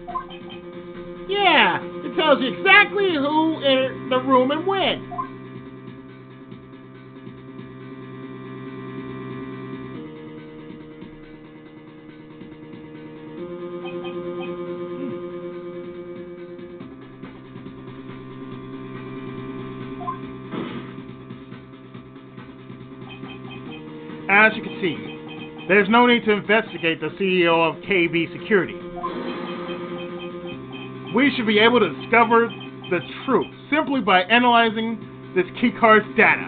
Yeah, it tells you exactly who entered the room and when. As you can see, there's no need to investigate the CEO of KB Security. We should be able to discover the truth simply by analyzing this keycard's data.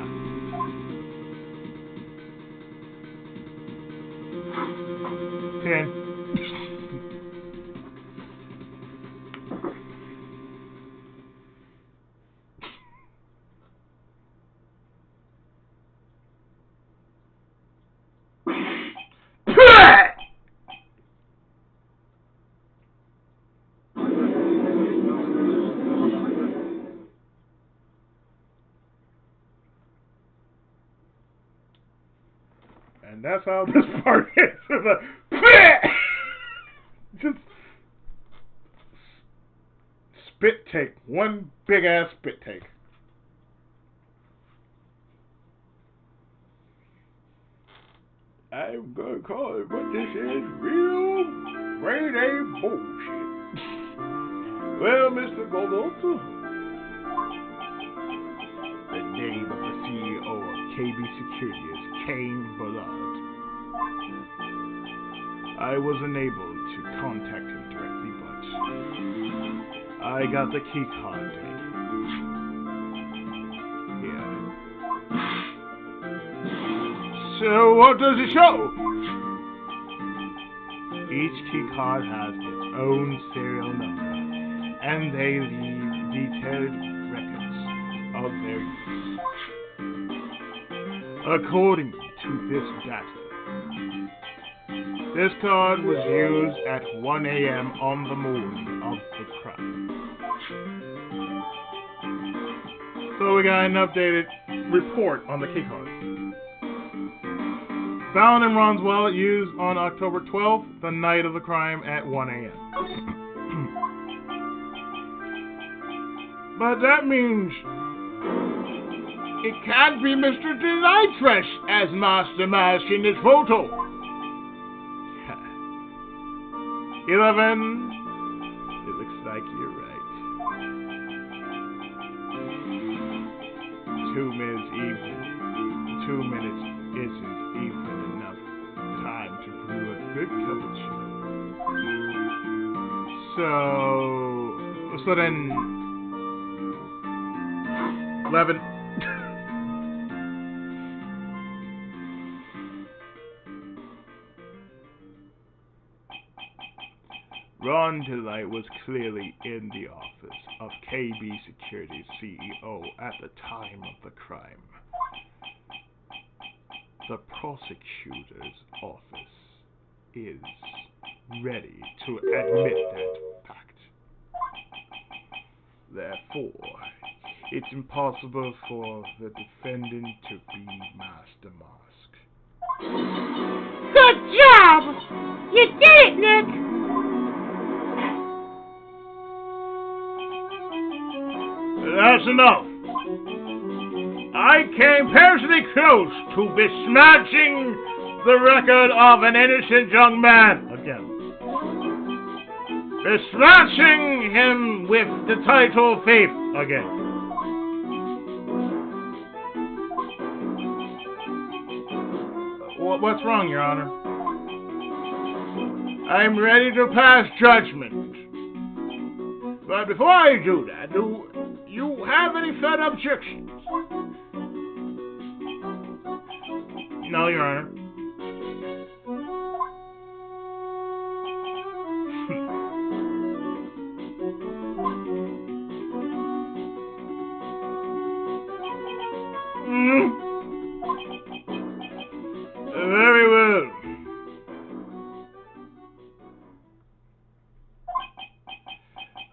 And that's how this part is. Just spit take. One big ass spit take. I'm gonna call it what this is, real grade A bullshit. Well, Mr. Godot, The name of the CEO of KB Security is Kane Ballard. I was unable to contact him directly, but I got the key card here. So what does it show? Each key card has its own serial number, and they leave detailed records of their use. According to this data, this card was used at 1 a.m. on the morning of the crime. so we got an updated report on the key card. Found in Ron's wallet used on October 12th, the night of the crime at 1 a.m. But that means it can't be Mr. Delusions as Master Mask in this photo. 11. It looks like you're right. 2 minutes even. 2 minutes isn't even enough time to brew a good cappuccino. So then 11. Ron Delight was clearly in the office of KB Security's CEO at the time of the crime. The prosecutor's office is ready to admit that fact. Therefore, it's impossible for the defendant to be Master Mask. Good job! You did it, Nick! That's enough. I came personally close to besmirching the record of an innocent young man again. Besmirching him with the title thief again. What's wrong, Your Honor? I'm ready to pass judgment. But before I do that, do you have any further objections? No, Your Honor. Very well.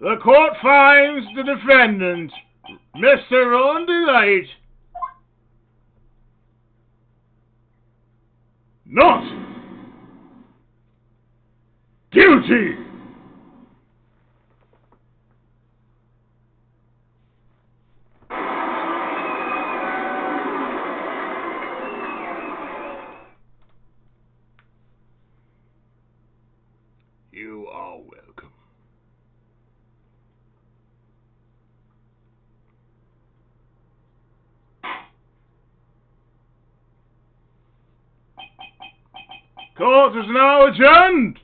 The court finds the defendant, Mr. Ron Delight, Not guilty. You are welcome. Court is now adjourned.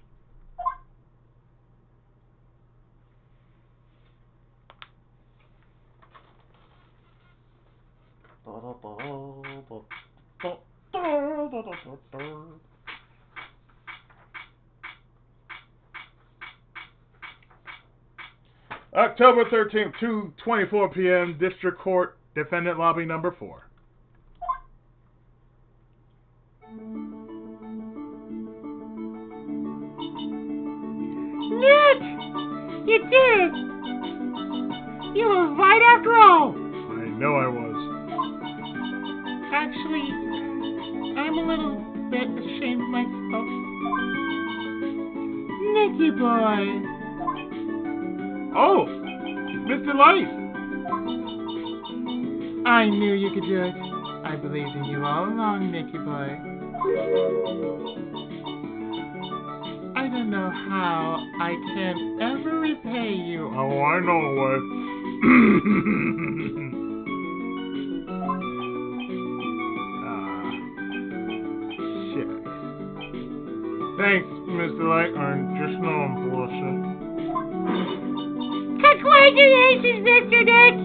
October 13th, 2:24 p.m., District Court, Defendant Lobby Number 4. Nick! You did it! You were right after all! I know I was. Actually, I'm a little bit ashamed of myself. Nicky boy. Oh, Mr. Light. I knew you could do it. I believed in you all along, Nicky boy. I don't know how I can ever repay you. Oh, I know what. Shit. Thanks, Mr. Light. Just know I'm bullshit. Congratulations, Mr. Nick!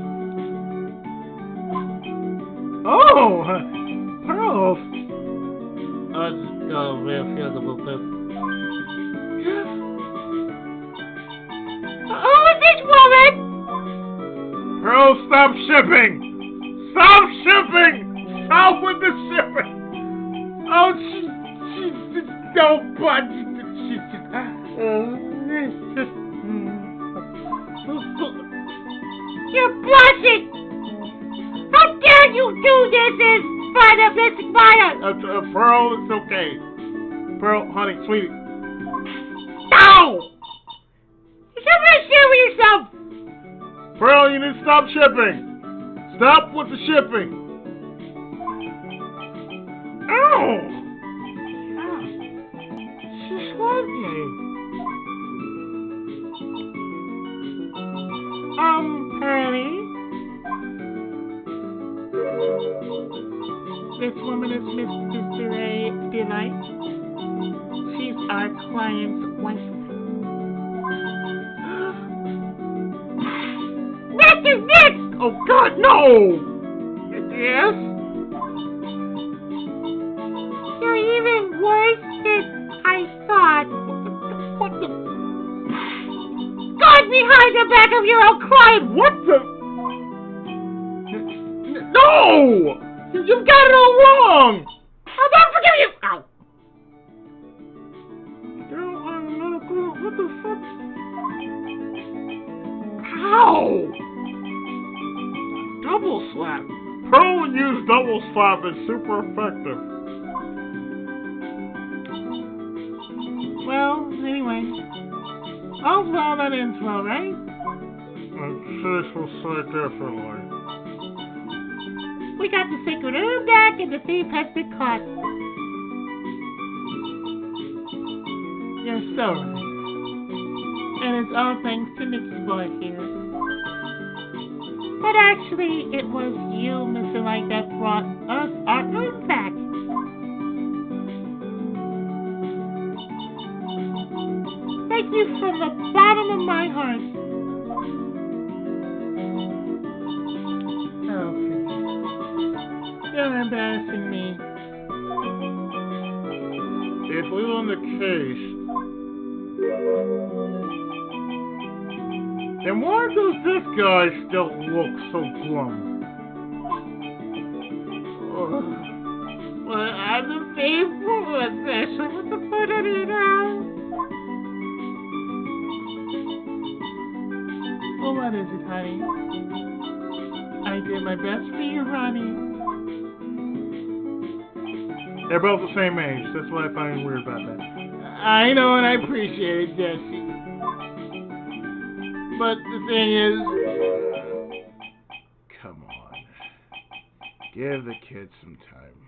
Oh, Pearls. Real feasible tip. Who is this woman? Pearl, stop shipping! Stop shipping! Stop with the shipping! Oh, she's so bunch. She's just. You're blushing! How dare you do this in front of Mr. Fire? Pearl, it's okay. Pearl, honey, sweetie. No! You should be share with yourself! Pearl, you need to stop shipping. Stop with the shipping. Ow! She swallowed me. Pearly? This woman is Miss Desiree Delight. She's our client's wife. Mr. Nick! Oh, God, no! Yes? You're even worse than I thought. What the? God behind the back of your own client! What the? No! You've got it all wrong! I'll never forgive you! Ow! Girl, I'm not a girl. What the fuck? Ow! Double slap. Pearl would use double slap. It's super effective. Well, anyway. All's well that ends well, right? I'm sure she'll say differently. We got the sacred herb back and the thief has been caught. You're so right. And it's all thanks to Nicky boy here. But actually, it was you, Mr. Light, that brought us our herb back. Thank you from the bottom of my heart. Oh, please. You're embarrassing me. If we won the case, then why does this guy still look so glum? Well, I'm a faithful special. What's the point of it now? Well, what is it, honey? I did my best for you, honey. They're both the same age. That's what I find weird about that. I know and I appreciate it, Jesse. But the thing is... Come on. Give the kid some time.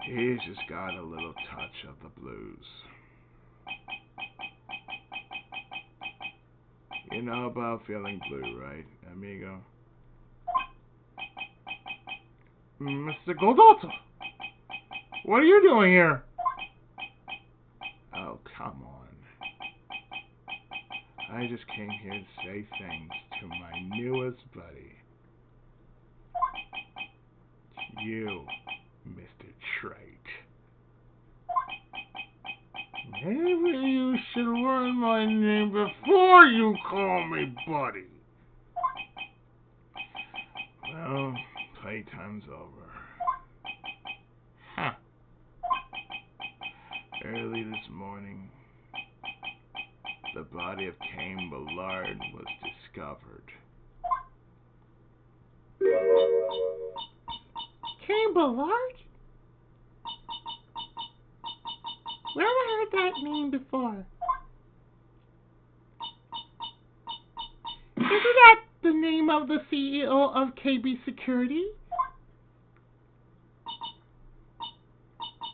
He's just got a little touch of the blues. You know about feeling blue, right, amigo? Mr. Godot! What are you doing here? Oh, come on. I just came here to say thanks to my newest buddy. You, Mr. Wright. Maybe you should learn my name before you call me buddy. Well, playtime's over. Huh. Early this morning, the body of Cain Ballard was discovered. Ballard? Where have I heard that name before? Isn't that the name of the CEO of KB Security?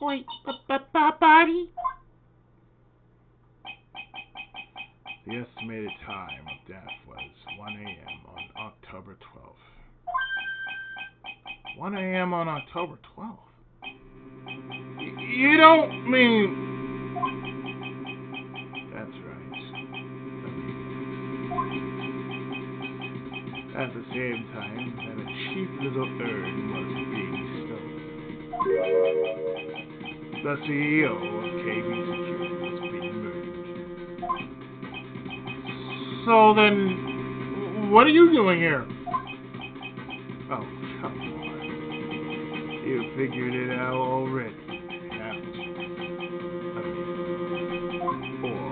Wait, Body? The estimated time of death was 1 a.m. on October 12th. 1 a.m. on October 12th? You don't mean... That's right. At the same time that a cheap little urn was being stolen, the CEO of KB Security was being murdered. So then, what are you doing here? Oh, come on. You figured it out already, haven't you? Or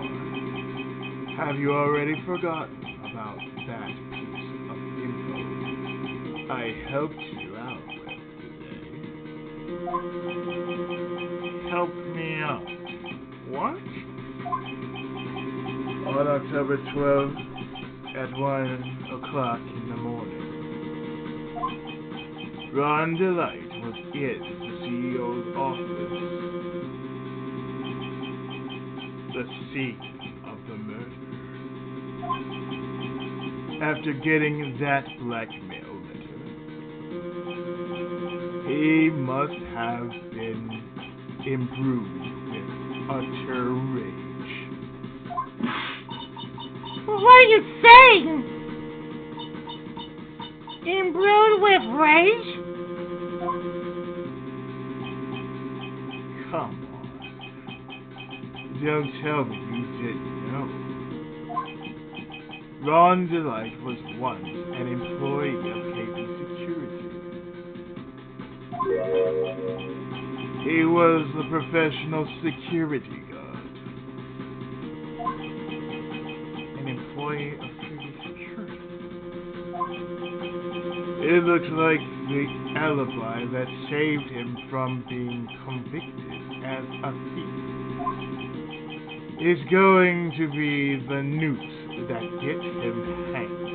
have you already forgotten about that piece of info I helped you out with today? Help me out. What? On October 12th, at 1 o'clock in the morning, Ron Delight was in the CEO's office, the scene of the murder. After getting that blackmail letter, he must have been imbued with utter rage. What are you saying? Imbued with rage? Come on. Don't tell me you didn't know. Ron Delight was once an employee of KB Security. He was the professional security guard. An employee of KB Security. It looks like the alibi that saved him from being convicted as a thief is going to be the noose that gets him hanged.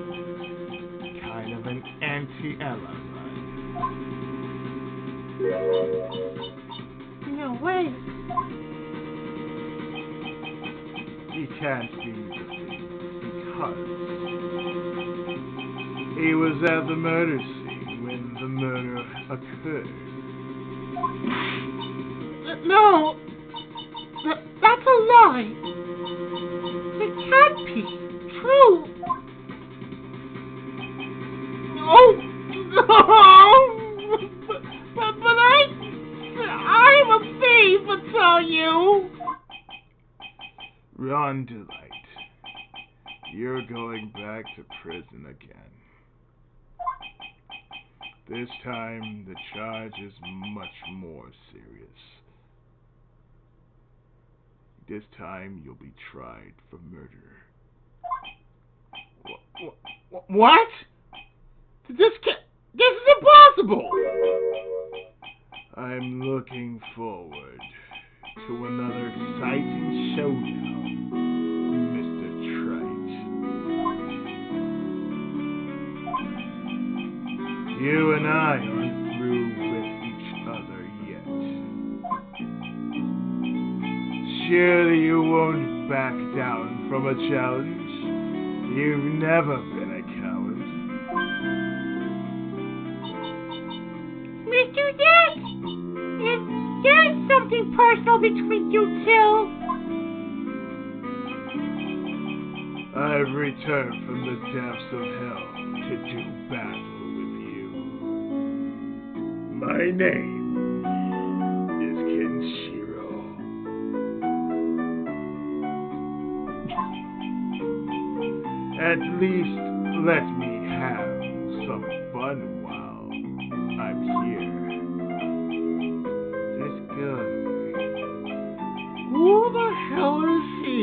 Kind of an anti-alibi. No way. He can't be the thief because he was at the murder scene when the murder occurred. No. That's a lie. It can't be true. No. But I'm a thief, I tell you. Ron Delight, you're going back to prison again. This time, the charge is much more serious. This time, you'll be tried for murder. What? This is impossible. I'm looking forward to another exciting showdown, Mr. Wright. You and I aren't through with each other yet. Surely you won't back down from a challenge. You've never been a coward. Mr. Dent, there's something personal between you two. I've returned from the depths of hell to do battle with you. My name is Kenshiro. At least let me have some fun while I'm here. This good. Who the hell is he?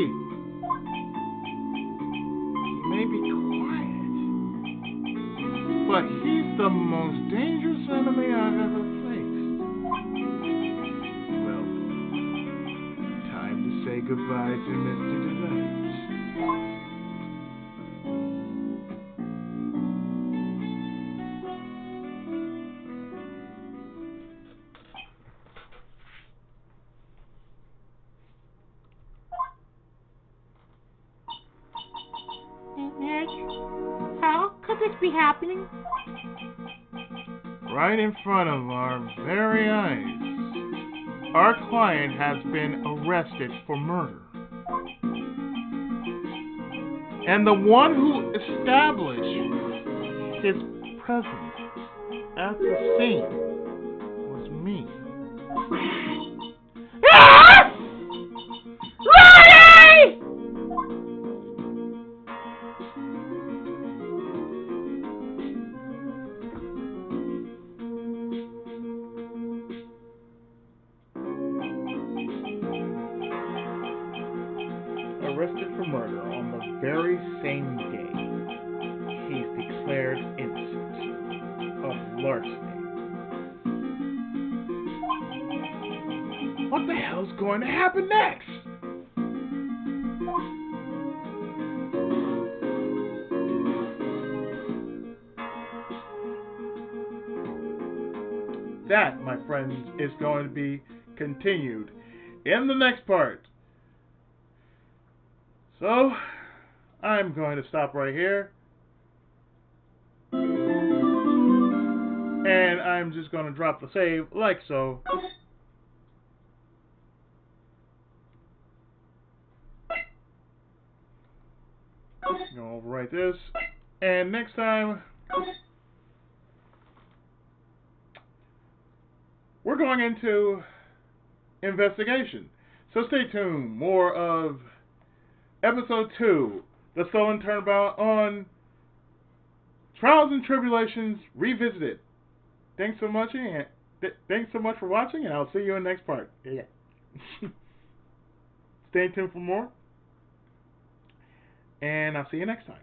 He may be quiet, but he's the most dangerous enemy I've ever faced. Well, time to say goodbye to Mr. Delusions. Nick, how could this be happening? Right in front of our very eyes, our client has been arrested for murder. And the one who established his presence at the scene was me. Ah! Ronnie! Arrested for murder on the very same day he's declared innocent of larceny. What the hell's going to happen next? That, my friends, is going to be continued in the next part. So, I'm going to stop right here. And I'm just going to drop the save like so. Go overwrite this. And next time, we're going into investigation. So stay tuned. More of Episode 2, The Stolen Turnabout on Trials and Tribulations Revisited. Thanks so much for watching, and I'll see you in the next part. Yeah. Stay tuned for more, and I'll see you next time.